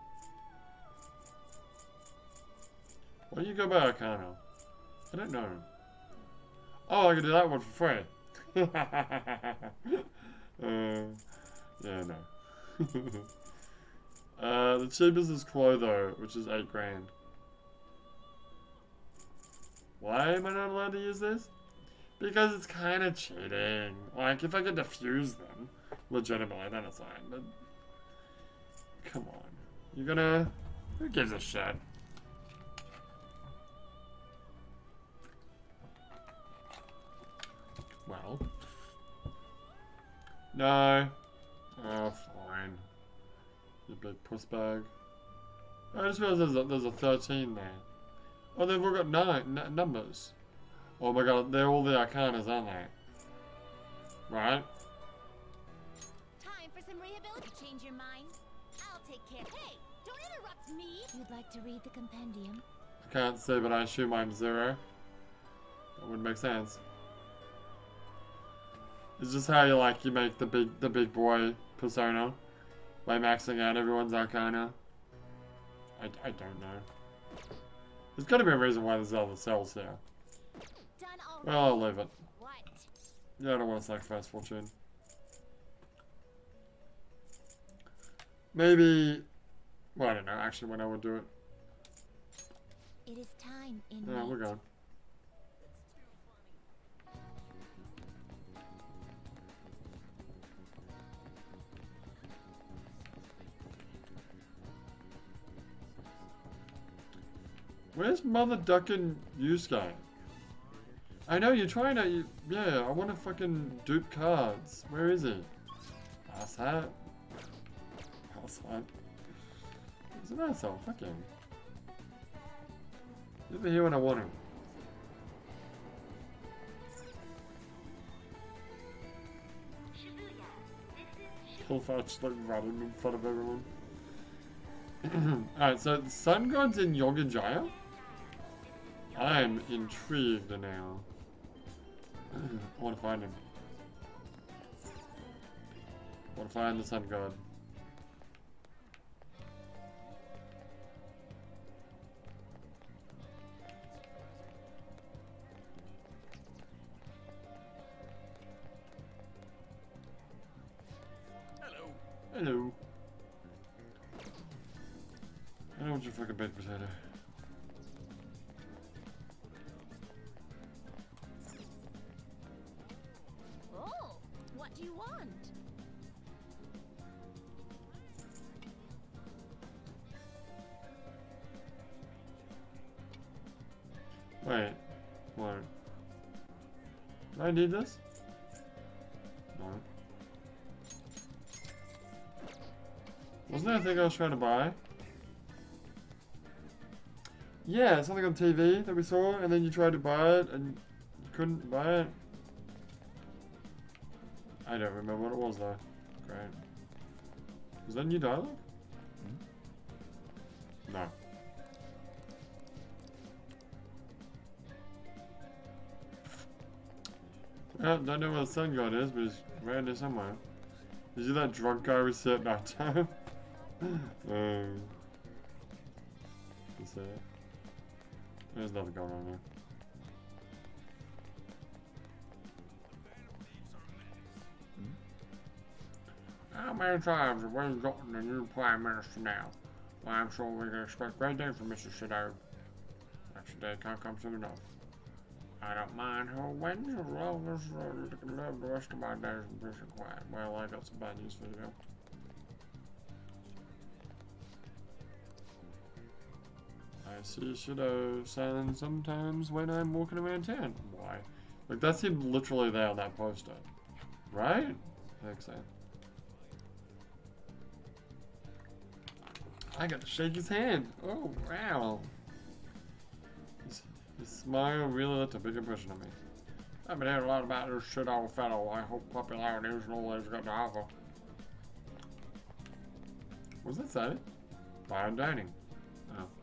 Why don't you go by Arcana? I don't know. Oh, I can do that one for free. Yeah, no. The cheapest is Clotho, which is 8 grand. Why am I not allowed to use this? Because it's kind of cheating. Like, if I could defuse them, legitimately, then it's fine, but... Come on. You're gonna... Who gives a shit? Well... No. Oh, fine. You big puss bag. I just realized there's a 13 there. Oh, they've all got 9 numbers. Oh my god, they're all the Arcanas, aren't they? Right? Time for some rehabilitation. Change your mind? I'll take care. Hey, don't interrupt me. You'd like to read the compendium? I can't say, but I assume I'm 0. That would make sense. It's just how you make the big boy persona by maxing out everyone's Arcana. I don't know. There's gotta be a reason why there's other cells here. Done already. Well, I'll leave it. What? Yeah, I don't want to sacrifice fortune. Maybe... Well, I don't know actually when I would do it. It is time in Yeah, we're going. Where's Mother Duckin' Yusuke? I know, you're trying to... Yeah, I want to fucking dupe cards. Where is he? Pass hat. Pass hat. He's an asshole, fuck him. He's over here when I want him. Hellfire just like running in front of everyone. Alright, so the Sun God's in Yogajaya? I'm intrigued now. I want to find him. I want to find the Sun God. Hello. Hello. I don't want your fucking baked potato. Oh, what do you want? Wait. What? Do I need this? No. Wasn't there a thing I was trying to buy? Yeah, something on TV that we saw, and then you tried to buy it, and you couldn't buy it. I don't remember what it was though. Great. Was that new dialogue? No. Well, don't know where the Sun God is, but he's around here somewhere. Is he that drunk guy we see at night time? Is that it? There's nothing going on there. How many times have we gotten a new Prime Minister now? Well, I'm sure we can expect great things from Mr. Shadow. Actually, they can't come soon enough. I don't mind who wins as long as I can live the rest of my days in peace and quiet. Well, I got some bad news for you, Bill. I see Shadow signs sometimes when I'm walking around town. Why? Like, that's him literally there on that poster. Right? I think so. I got to shake his hand. Oh, wow. His smile really left a big impression on me. I've been hearing a lot about this shit old fellow. I hope popularity isn't all he's got to offer. What does that say? Fine dining.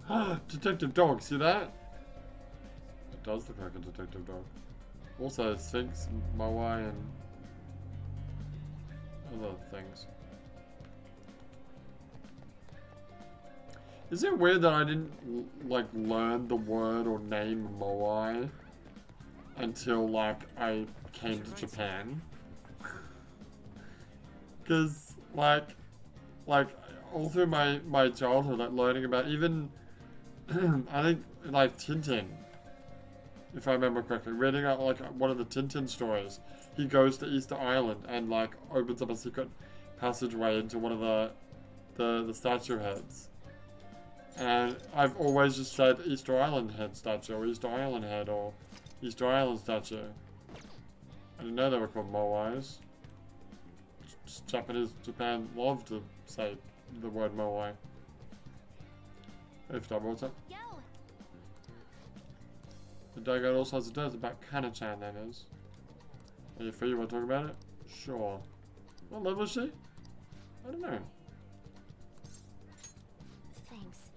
Oh. Detective dog, see that? It does look like a detective dog. Also, Sphinx, Moai, and other things. Is it weird that I didn't like learn the word or name Moai until like I came to Japan? Because like all through my childhood, like learning about even I think like Tintin, if I remember correctly, reading out like one of the Tintin stories, he goes to Easter Island and like opens up a secret passageway into one of the statue heads. And I've always just said Easter Island head statue, or Easter Island head, or Easter Island statue. I didn't know they were called Moais. Japan loved to say the word Moai. Hey, Ftab, what's up? Yo, The Dago also has a dirt about Kana-chan, that is. Are you free? You want to talk about it? Sure. What level is she? I don't know. thanks.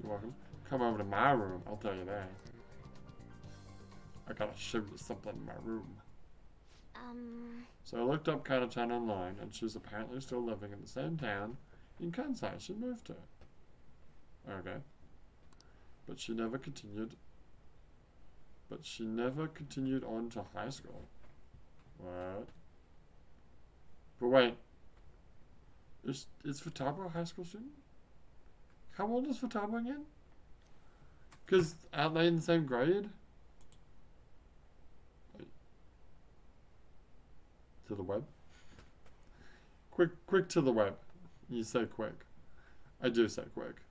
You're welcome. Come over to my room, I'll tell you that. I gotta show you something in my room. So I looked up Kana-chan online, and she's apparently still living in the same town in Kansai she moved to. Okay. But she never continued on to high school. What? But wait. Is Futaba a high school student? How old is Futaba again? Because aren't they in the same grade? Wait. To the web? Quick to the web. You say quick. I do say quick.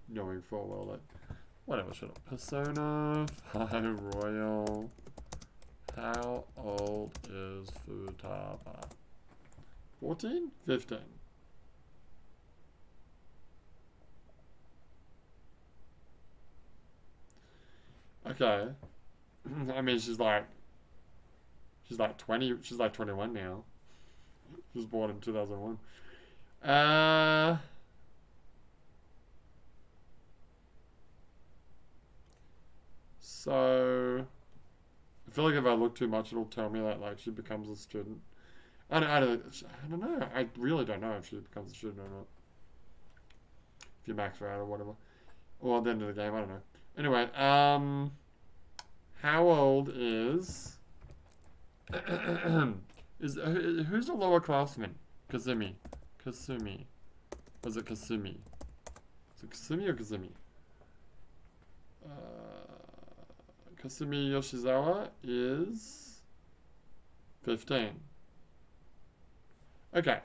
Knowing full well that... Whatever, shut up. Persona 5 Royal. How old is Futaba? 14? 15? Okay. I mean, she's like 20, she's like 21 now. She was born in 2001. So I feel like if I look too much, it'll tell me that like she becomes a student. I don't know. I really don't know if she becomes a student or not. If you max her out or whatever. Or at the end of the game, I don't know. Anyway, how old is who's the lower classman? Kasumi. Was it Kasumi? Is it Kasumi or Kazumi? Kasumi Yoshizawa is 15. Okay.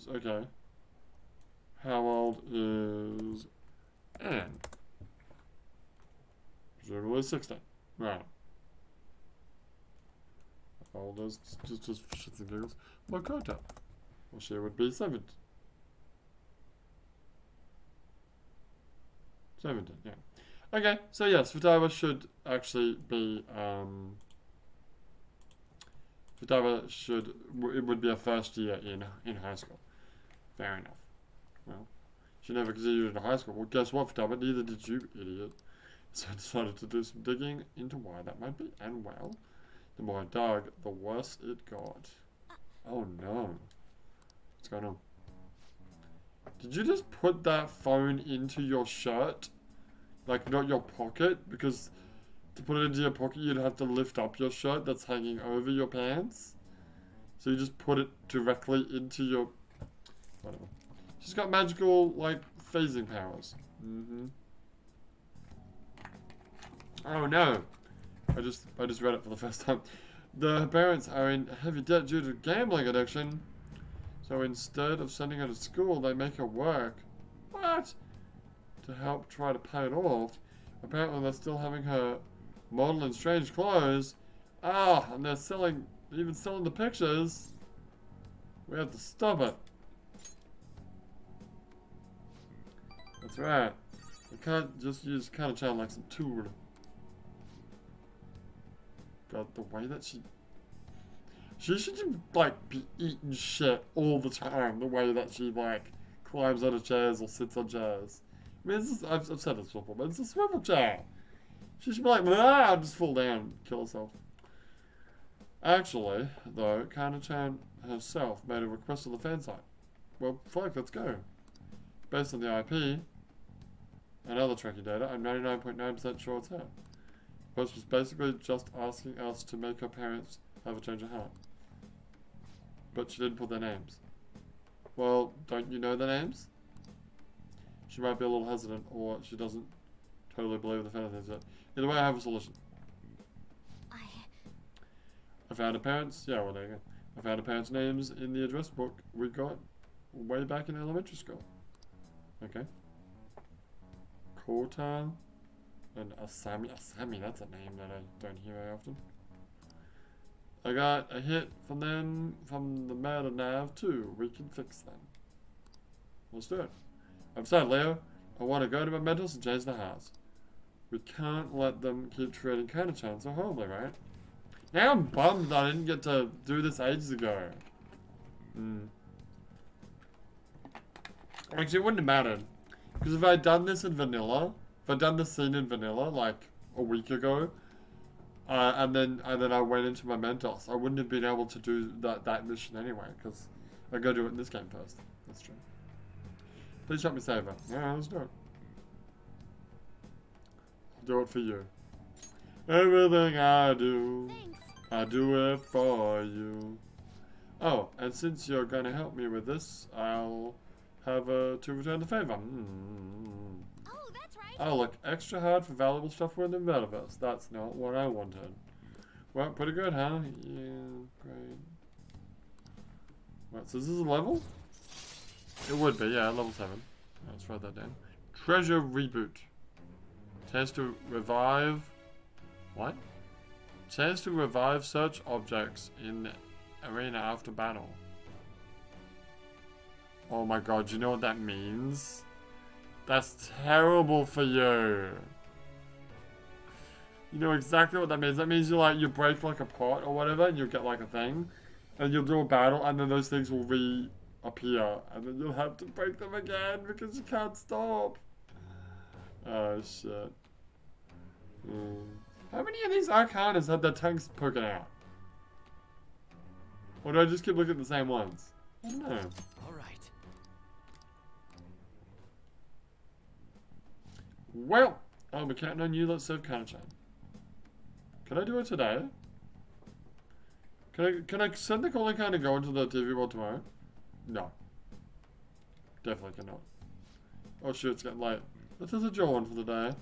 Okay. How old is Anne? Presumably 16. Right. How old is, just for shits and giggles, Makoto? Well, she would be 17. 17, yeah. Okay, so yes, Futaba should actually be, it would be a first year in high school. Fair enough. Well, she never continued into high school. Well, guess what, Futaba? Neither did you, idiot. So I decided to do some digging into why that might be. And well, the more I dug, the worse it got. Oh no. What's going on? Did you just put that phone into your shirt? Like, not your pocket? Because to put it into your pocket, you'd have to lift up your shirt that's hanging over your pants. So you just put it directly into your... Whatever. She's got magical, like, phasing powers. Oh no! I just read it for the first time. The parents are in heavy debt due to gambling addiction. So instead of sending her to school, they make her work. What? To help try to pay it off. Apparently they're still having her model in strange clothes. Ah, and they're even selling the pictures. We have to stop it. That's right. We can't just use Kana-chan like some tool. God, the way that she should like be eating shit all the time. The way that she like climbs out of chairs or sits on chairs. I mean, I've said this before, but it's a swivel chair. She should be like, ah, just fall down, kill herself. Actually, though, Kana-chan herself made a request on the fan site. Well, fuck, let's go. Based on the IP and other tracking data, I'm 99.9% sure it's her. The post was basically just asking us to make her parents have a change of heart. But she didn't put their names. Well, don't you know their names? She might be a little hesitant, or she doesn't totally believe the fan things yet. Either way, I have a solution. I found her parents. Yeah, well, there you go. I found her parents' names in the address book we got way back in elementary school. Okay. Kota and Asami. Asami, that's a name that I don't hear very often. I got a hit from them, from the meta nav too. We can fix them. Let's do it. I'm sorry, Leo. I want to go to Mementos and change the house. We can't let them keep treating Kana-chan so horribly, right? Now I'm bummed that I didn't get to do this ages ago. Actually, it wouldn't have mattered. Because if I'd done this in vanilla, if I'd done this scene in vanilla, like, a week ago, and then I went into Mementos, I wouldn't have been able to do that mission anyway, because I gotta do it in this game first. That's true. Please help me save her. Yeah, let's do it. I'll do it for you. Everything I do, Thanks. I do it for you. Oh, and since you're gonna help me with this, I'll have to return the favor. Oh, that's right. Oh, look, extra hard for valuable stuff within the metaverse. That's not what I wanted. Well, pretty good, huh? Yeah, great. Right, so this is a level? It would be, yeah, level 7. Let's write that down. Treasure reboot. Chance to revive... What? Chance to revive search objects in arena after battle. Oh my god, you know what that means? That's terrible for you. You know exactly what that means. That means you break like a pot or whatever and you'll get like a thing. And you'll do a battle and then those things will reappear. And then you'll have to break them again because you can't stop. Oh shit. How many of these Arcanas have their tongues poking out? Or do I just keep looking at the same ones? I don't know. Alright. Well, I'll be counting on you. Let's serve Kana-chan. Can I do it today? Can I send the calling card and go into the TV world tomorrow? No. Definitely cannot. Oh shoot, it's getting late. This is a jaw for the day.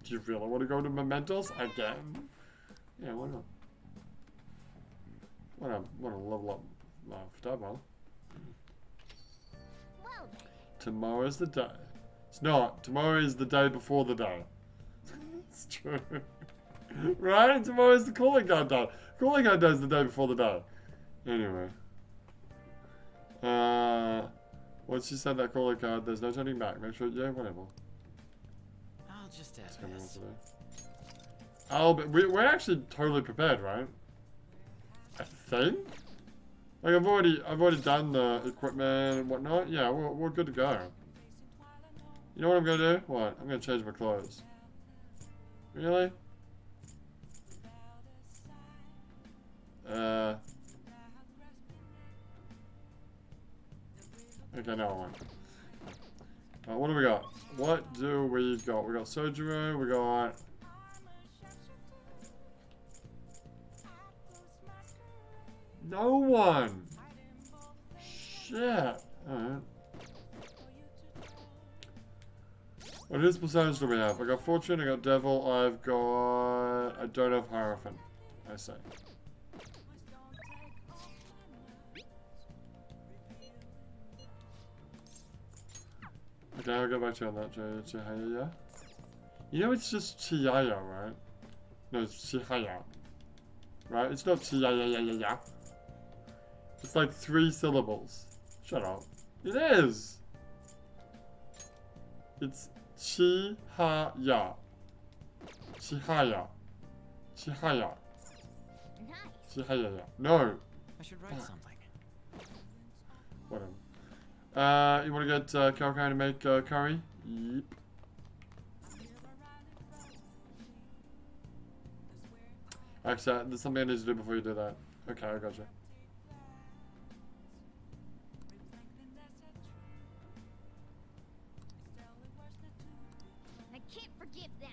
Do you really want to go to Mementos again? Yeah, why not? Want to level up Fdaba. Well, Tomorrow's the day. It's not. Tomorrow is the day before the day. It's true. Right? Tomorrow's the calling card day. Calling card day is the day before the day. Anyway. Once you send that calling card, there's no turning back. Make sure, yeah, whatever. I'll just add Coming this. up today. We're actually totally prepared, right? I think. Like I've already done the equipment and whatnot. Yeah, we're good to go. You know what I'm gonna do? What? I'm gonna change my clothes. Really? Okay, no, I won't. What do we got? What do we got? We got surgery, we got... No one! Shit! Alright. What is percentage do we have? I got fortune, I got devil, I've got... I don't have hierophant. I say. Okay, I'll go back to you on that, Chihaya. You know it's just Chihaya, right? No, it's Chihaya. Right? It's not Chihaya. It's like 3 syllables. Shut up. It is! It's Chihaya. Chihaya. Chihaya. nice. Chihaya. No! I should write something. Whatever. You wanna get Kalkai to make curry? Yep. Actually, there's something I need to do before you do that. Okay, I got you. I can't forgive them.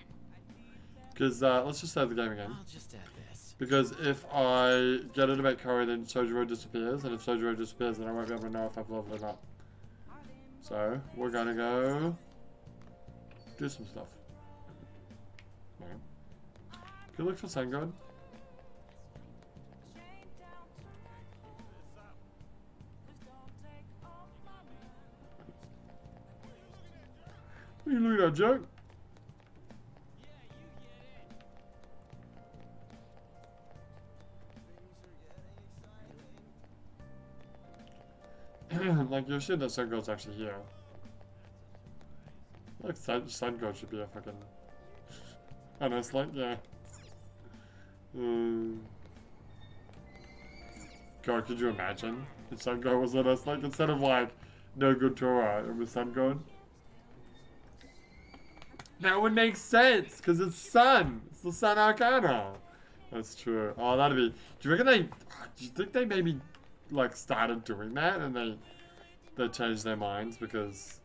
Because, let's just save the game again. I'll just add this. Because if I get it to make curry, then Sojiro disappears. And if Sojiro disappears, then I won't be able to know if I've leveled it up. So, we're gonna go do some stuff. Okay. Can you look for Sun God? What are you looking at, Joe? Like, you're sure that Sun God's actually here. Like, Sun God should be a fucking... And it's like, yeah. God, could you imagine if Sun God was in us? Like, instead of like, no good Torah, it was Sun God. That would make sense, because it's Sun. It's the Sun Arcana. That's true. Oh, that'd be... Do you reckon they... Do you think they maybe, like, started doing that and they changed their minds because...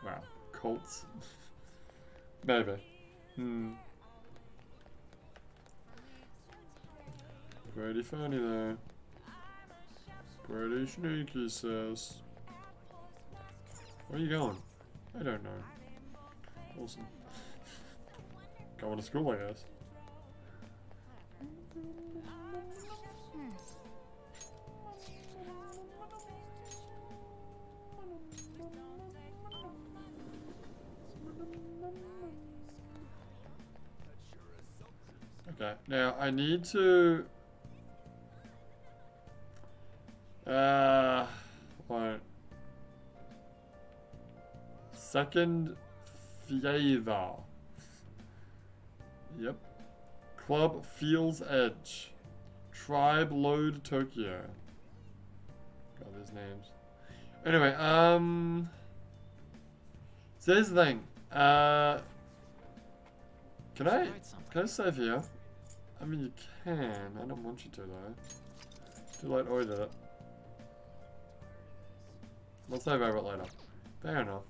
Wow. Cults? Maybe. Pretty funny though. Pretty sneaky, sis. Where are you going? I don't know. Awesome. Going to school, I guess. Okay, now I need to... what? Second favor. Yep. Club Feels Edge. Tribe Load Tokyo. Got these names. Anyway, so here's the thing. Can I save here? I mean, you can. I don't want you to, though. Too late, I did it. We'll save over it later. Fair enough.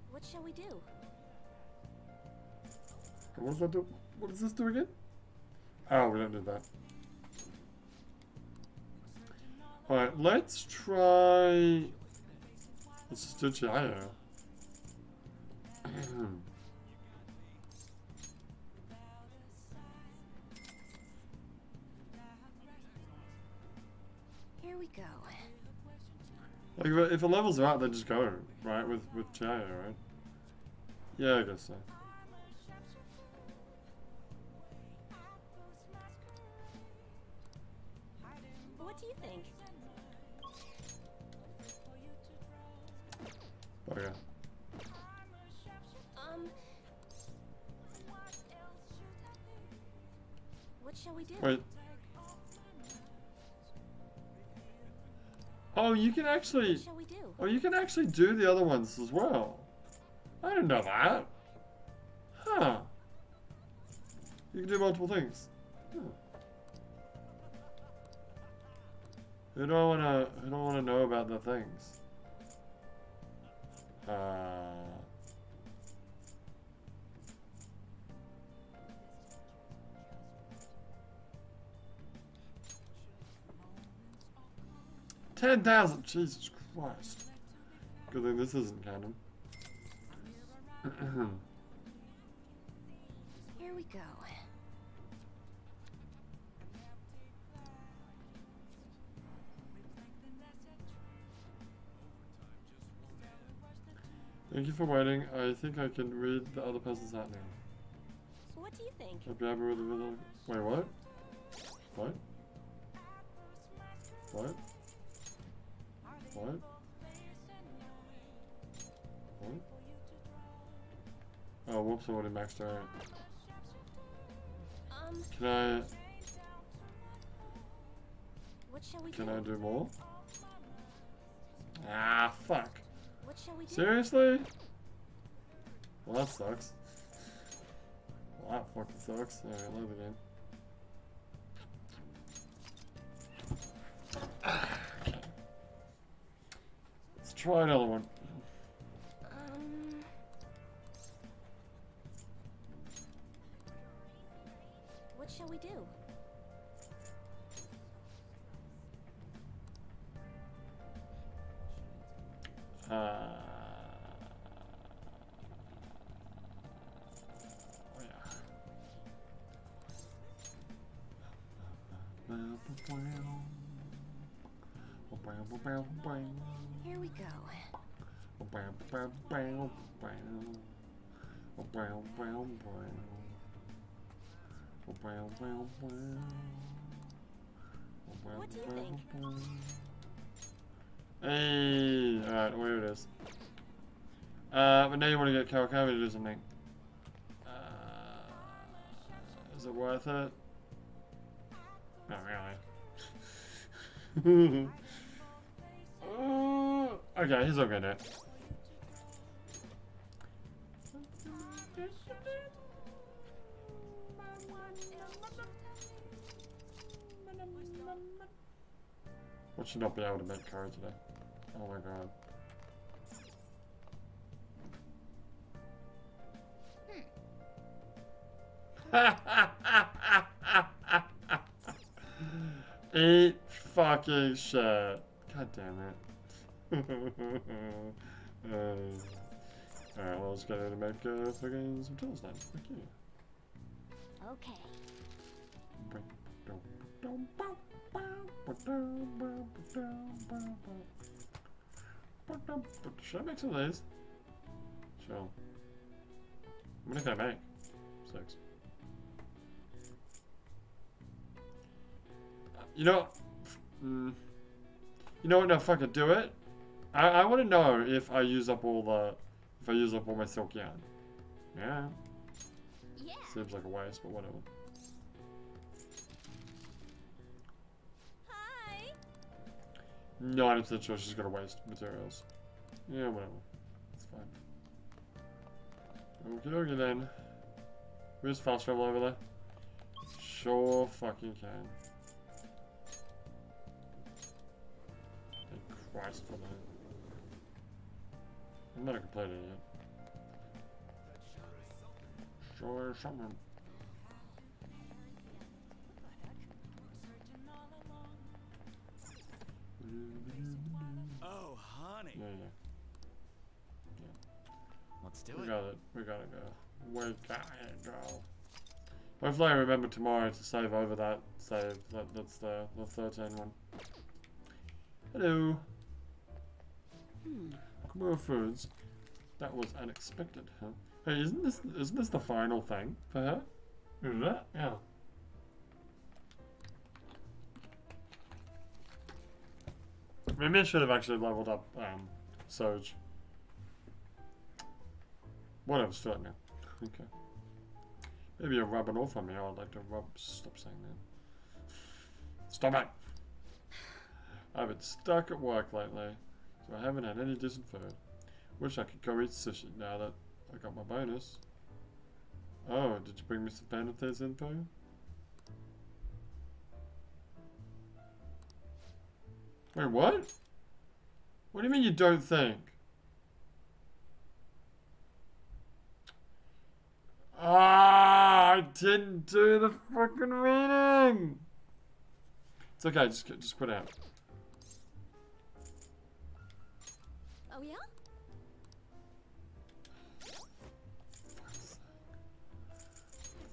What shall we do? What does that do? What does this do again? Oh, we don't do that. Alright, let's try... Let's just do Chihaya. Here we go. Like, if it levels are out, then just go, right? With Chihaya, right? Yeah, I guess so. What do you think? Oh, yeah. What shall we do? Wait. Oh, you can actually... What shall we do? Oh, you can actually do the other ones as well. I didn't know that. Huh. You can do multiple things. Huh. Who do I wanna know about the things? $10,000. Jesus Christ. Good thing this isn't canon. Here we go. Thank you for waiting. I think I can read the other person's hat now. What do you think? I'll be able to read the middle. Wait, what? What? What? What? What? Oh, whoops, I already maxed her out. Can I... What shall we Can do? I do more? Ah, fuck. What shall we do? Seriously? Well, that sucks. Well, that fucking sucks. Alright, load the game. Okay. Let's try another one. What shall we do? Oh Here we go. What do you think? Hey, alright, where it is. But now you want to get Calico to do something. Is it worth it? Not really. Okay, he's okay now. What should not be able to make card today? Oh my god. Eat fucking shit. God damn it. Alright, well, let's get her to make fucking some tools then. Thank you. Okay. Should I make some of these? Sure. How many can I make? 6. You know, you know what? No, fuck it. Do it. I want to know if I use up all my silk yarn. Yeah. Yeah. Seems like a waste, but whatever. Hi. 90% sure she's gonna waste materials. Yeah, whatever. It's fine. Okie dokie then. We just fast travel over there? Sure fucking can. Thank Christ for that. I'm not completed it yet. Sure, something. Oh, honey. Yeah. Let's do We it. got it. We gotta go. We gotta go. Hopefully I remember tomorrow to save over that save. That's the 13 one. Hello. More foods. That was unexpected, huh? Hey, isn't this the final thing for her? Is that? Yeah. Maybe I should have actually leveled up Soj. Whatever, start now. Okay. Maybe you're rubbing off on me. I'd like to rub. Stop saying that. Stop it! I've been stuck at work lately, so I haven't had any decent food. Wish I could go eat sushi now that I got my bonus. Oh, did you bring me some Phantom Thieves info? Wait, what? What do you mean you don't think? Ah, I didn't do the fucking reading. It's okay, just put it out. Oh yeah?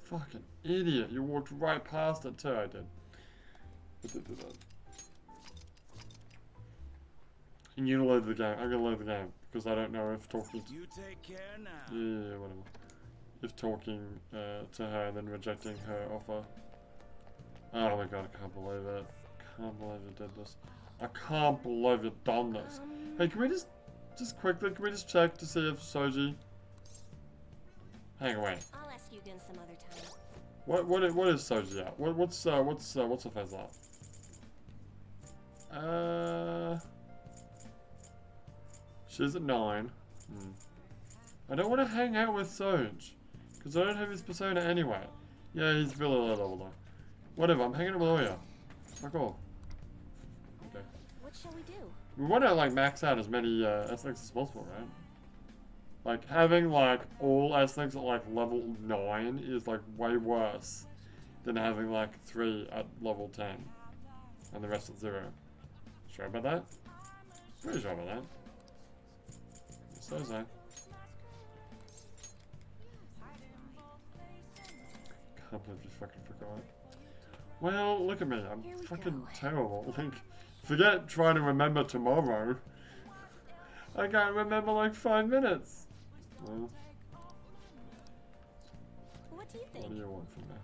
Fucking idiot! You walked right past it too. I did. I did do that. And you load the game. I'm gonna load the game because I don't know if talking. You take care now. Yeah, whatever. If talking to her and then rejecting her offer. Oh my god, I can't believe it. Can't believe you did this. I can't believe you've done this. Hey, can we just quickly, can we just check to see if Soji... Hang away. I'll ask you again some other time. What is Soji at? What's her face at? She's at 9. I don't want to hang out with Soge. Because I don't have his persona anyway. Yeah, he's really low level though. Whatever, I'm hanging out with Oya. Fuck off. Okay. What shall we do? We want to like max out as many S-Links as possible, right? Like having like all S-Links at like level 9 is like way worse than having like 3 at level 10 and the rest at 0. Sure about that? Pretty sure about that. So. Can't believe you fucking forgot. Well, look at me. I'm fucking terrible. Like, forget trying to remember tomorrow. I can't remember like 5 minutes. Well, What do you think? what do you want from me?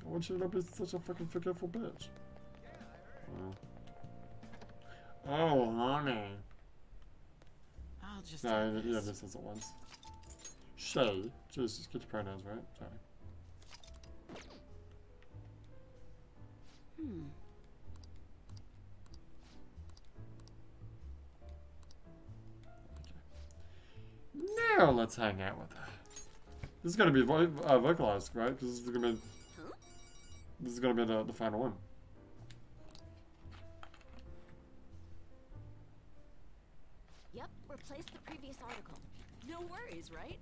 I want you to not be such a fucking forgetful bitch. Well. Oh, honey. I'll just No, take yeah, this. this is it once. She. Jesus, get your pronouns right. Sorry. Now let's hang out with her. This is gonna be vocalized, right? Because this is gonna be the final one. Yep, replace the previous article. No worries, right?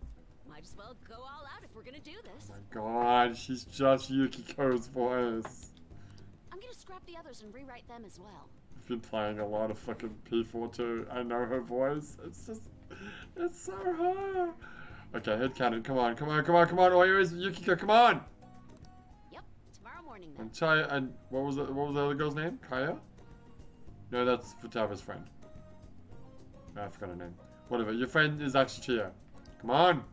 Might as well go all out if we're gonna do this. Oh my god, she's just Yukiko's voice. I'm gonna scrap the others and rewrite them as well. I've been playing a lot of fucking P4 too. I know her voice. It's just, it's so her. Okay, headcanon. Come on, come on, come on, come on. Where is Yukiko? Come on. Yep, tomorrow morning then. And Chaya, and what was the other girl's name? Kaya? No, that's Futaba's friend. I forgot her name. Whatever. Your friend is actually Chia. Come on.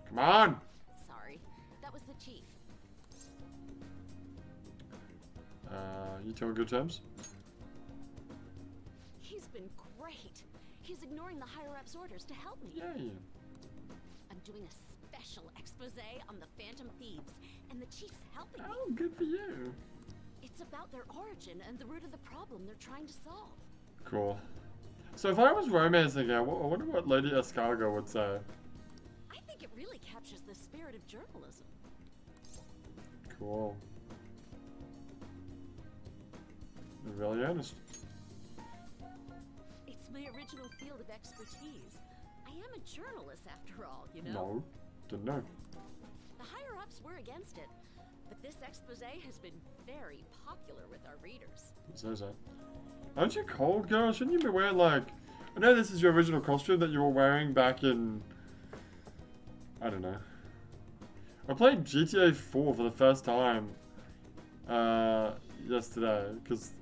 Come on. Sorry, that was the chief. You two on good terms? He's been great. He's ignoring the higher-ups' orders to help me. Yay. I'm doing a special expose on the Phantom Thieves, and the chief's helping me. Oh, good for you. It's about their origin and the root of the problem they're trying to solve. Cool. So if I was romancing her, I wonder what Lady Escargot would say. I think it really captures the spirit of journalism. Cool. You're really honest. It's my original field of expertise. I am a journalist after all, you know? No. Didn't know. The higher-ups were against it, but this expose has been very popular with our readers. So. Aren't you cold, girl? Shouldn't you be wearing like... I know this is your original costume that you were wearing back in... I don't know. I played GTA 4 for the first time yesterday because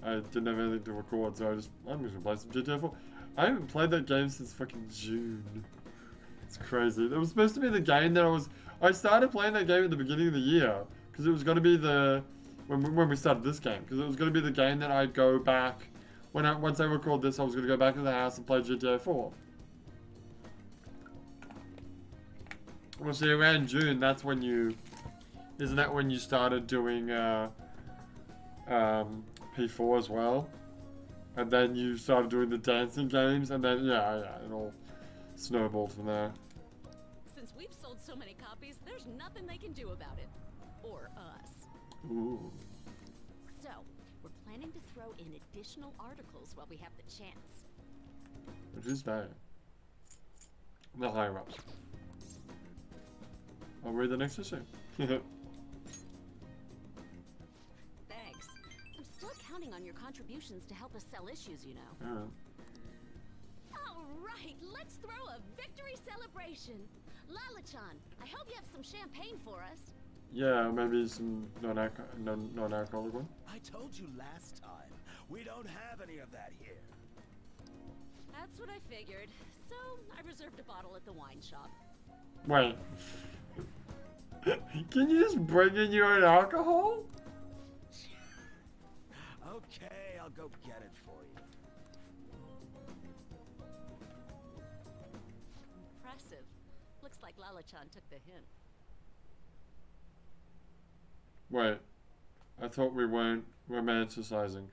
I didn't have anything to record, so I'm just gonna play some GTA 4. I haven't played that game since fucking June. It's crazy. It was supposed to be the game that I started playing that game at the beginning of the year because it was going to be the when we started this game because it was going to be the game that I'd go back once I record this. I was going to go back to the house and play GTA 4. Well, see, around June, that's when isn't that when you started doing P4 as well? And then you started doing the dancing games, and then, yeah, it all snowballed from there. Since we've sold so many copies, there's nothing they can do about it. Or us. Ooh. So, we're planning to throw in additional articles while we have the chance. Which is fair. The higher ups. I'll read the next issue. Thanks. I'm still counting on your contributions to help us sell issues, you know. Alright. All right, let's throw a victory celebration. Lala-chan, I hope you have some champagne for us. Yeah, maybe some non-alcoholic one. I told you last time, we don't have any of that here. That's what I figured. So, I reserved a bottle at the wine shop. Wait. Can you just bring in your own alcohol? Okay, I'll go get it for you. Impressive. Looks like Lala-chan took the hint. Wait. I thought we weren't romanticizing.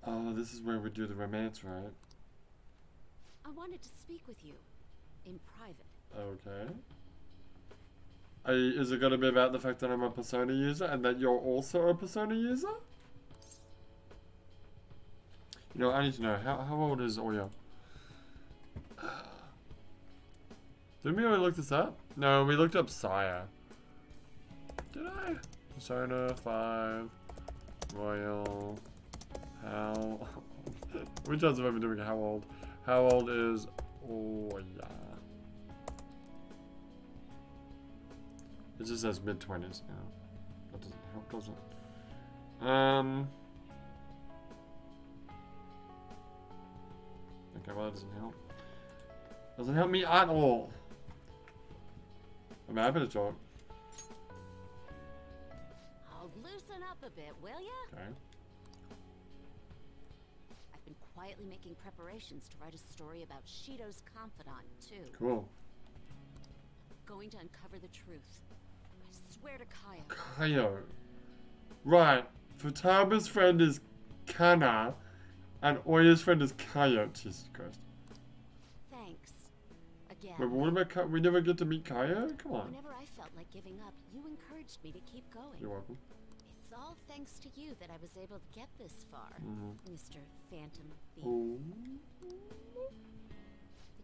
Oh, this is where we do the romance, right? I wanted to speak with you. in private. Okay. Is it going to be about the fact that I'm a Persona user and that you're also a Persona user? You know, I need to know, how old is Oya? Didn't we already look this up? No, we looked up Sire. Did I? Persona 5, Royal, how... Which ones have I been doing? How old? How old is Oya? It just says mid-20s. Yeah. That doesn't help, does it? Okay, well that doesn't help. Doesn't help me at all. I'm happy to talk. I'll loosen up a bit, will ya? Okay. I've been quietly making preparations to write a story about Shido's confidant, too. Cool. Going to uncover the truth. I swear to Kaya. Kayo. Right. Futaba's friend is Kana, and Oya's friend is Kayo. Jesus Christ. Thanks. Again. Wait, but what about we never get to meet Kayo? Come on. Whenever I felt like giving up, you encouraged me to keep going. You're welcome. It's all thanks to you that I was able to get this far, Mr. Phantom Thief. Oh.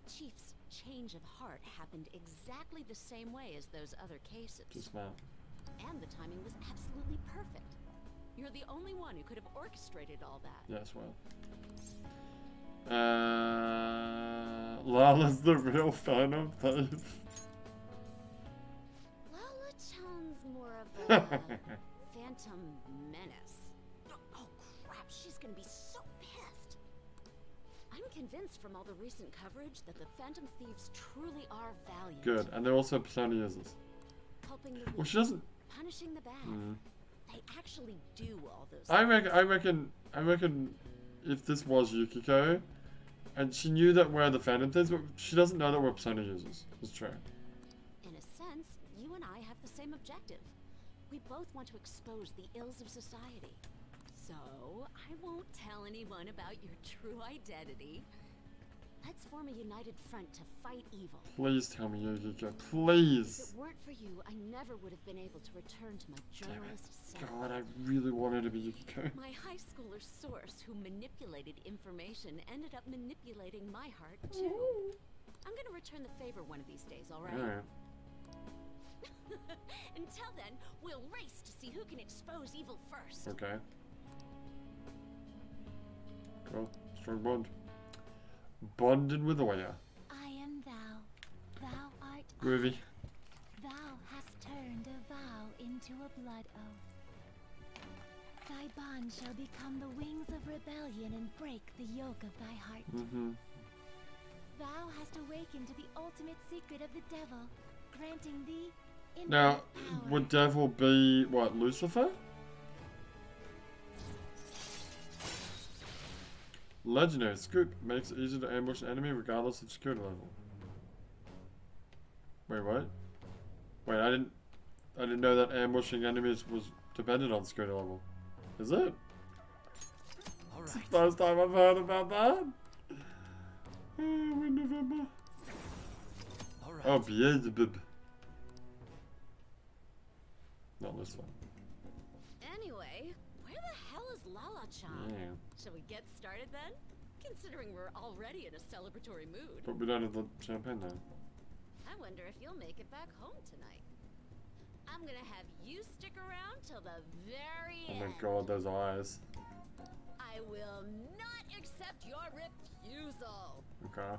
The Chief's change of heart happened exactly the same way as those other cases. Too smart. And the timing was absolutely perfect. You're the only one who could have orchestrated all that. Yes, well. Lala's the real Phantom Thief. Lala-chan's more of a phantom menace. Oh crap, she's gonna be so pissed. I'm convinced from all the recent coverage that the Phantom Thieves truly are valiant. Good, and they're also Persona users. Helping the Well, weak, she doesn't. punishing the bad. They actually do all those I things. reckon if this was Yukiko, and she knew that we're the Phantom Thieves, but she doesn't know that we're Persona users. It's true. In a sense, you and I have the same objective. We both want to expose the ills of society. So, I won't tell anyone about your true identity. Let's form a united front to fight evil. Please tell me, Yukiko. If Please. it weren't for you, I never would have been able to return to my journalist self. God, I really wanted to be Yukiko. My high schooler source who manipulated information ended up manipulating my heart too. I'm gonna return the favor one of these days, alright? Alright. Until then, we'll race to see who can expose evil first. Okay. Cool. Strong bond. Bonded with Oya. I am thou, thou art Groovy. I. Thou hast turned a vow into a blood oath. Thy bond shall become the wings of rebellion and break the yoke of thy heart. Thou hast awakened to the ultimate secret of the devil, granting thee infinite Now, power. would Devil be, what, Lucifer? Legendary Scoop makes it easier to ambush an enemy regardless of security level. Wait, what? Wait, I didn't know that ambushing enemies was dependent on security level. Is it? It's the first time I've heard about that. Oh, in November. Oh, Beelzebub. Not this one. Anyway, where the hell is Lala-chan? Yeah. Shall we get started then? Considering we're already in a celebratory mood. But we don't have the champagne though. I wonder if you'll make it back home tonight. I'm gonna have you stick around till the very Oh end. my god, those eyes. I will not accept your refusal. Okay.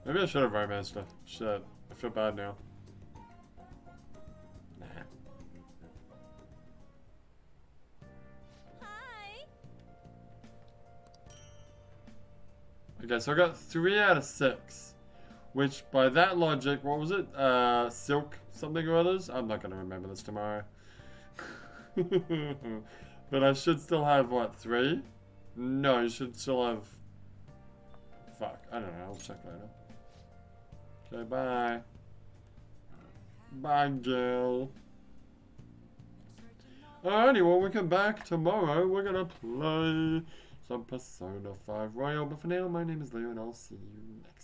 Maybe I should have romanced her. Shit. I feel bad now. Nah. Hi. Okay, so I got 3 out of 6. Which, by that logic, what was it? Silk something or others? I'm not gonna remember this tomorrow. But I should still have, what, 3? No, you should still have... Fuck, I don't know, I'll check later. Okay, bye. Bye, Gil. Alrighty, well, we come back tomorrow. We're gonna play some Persona 5 Royal. But for now, my name is Leo, and I'll see you next time.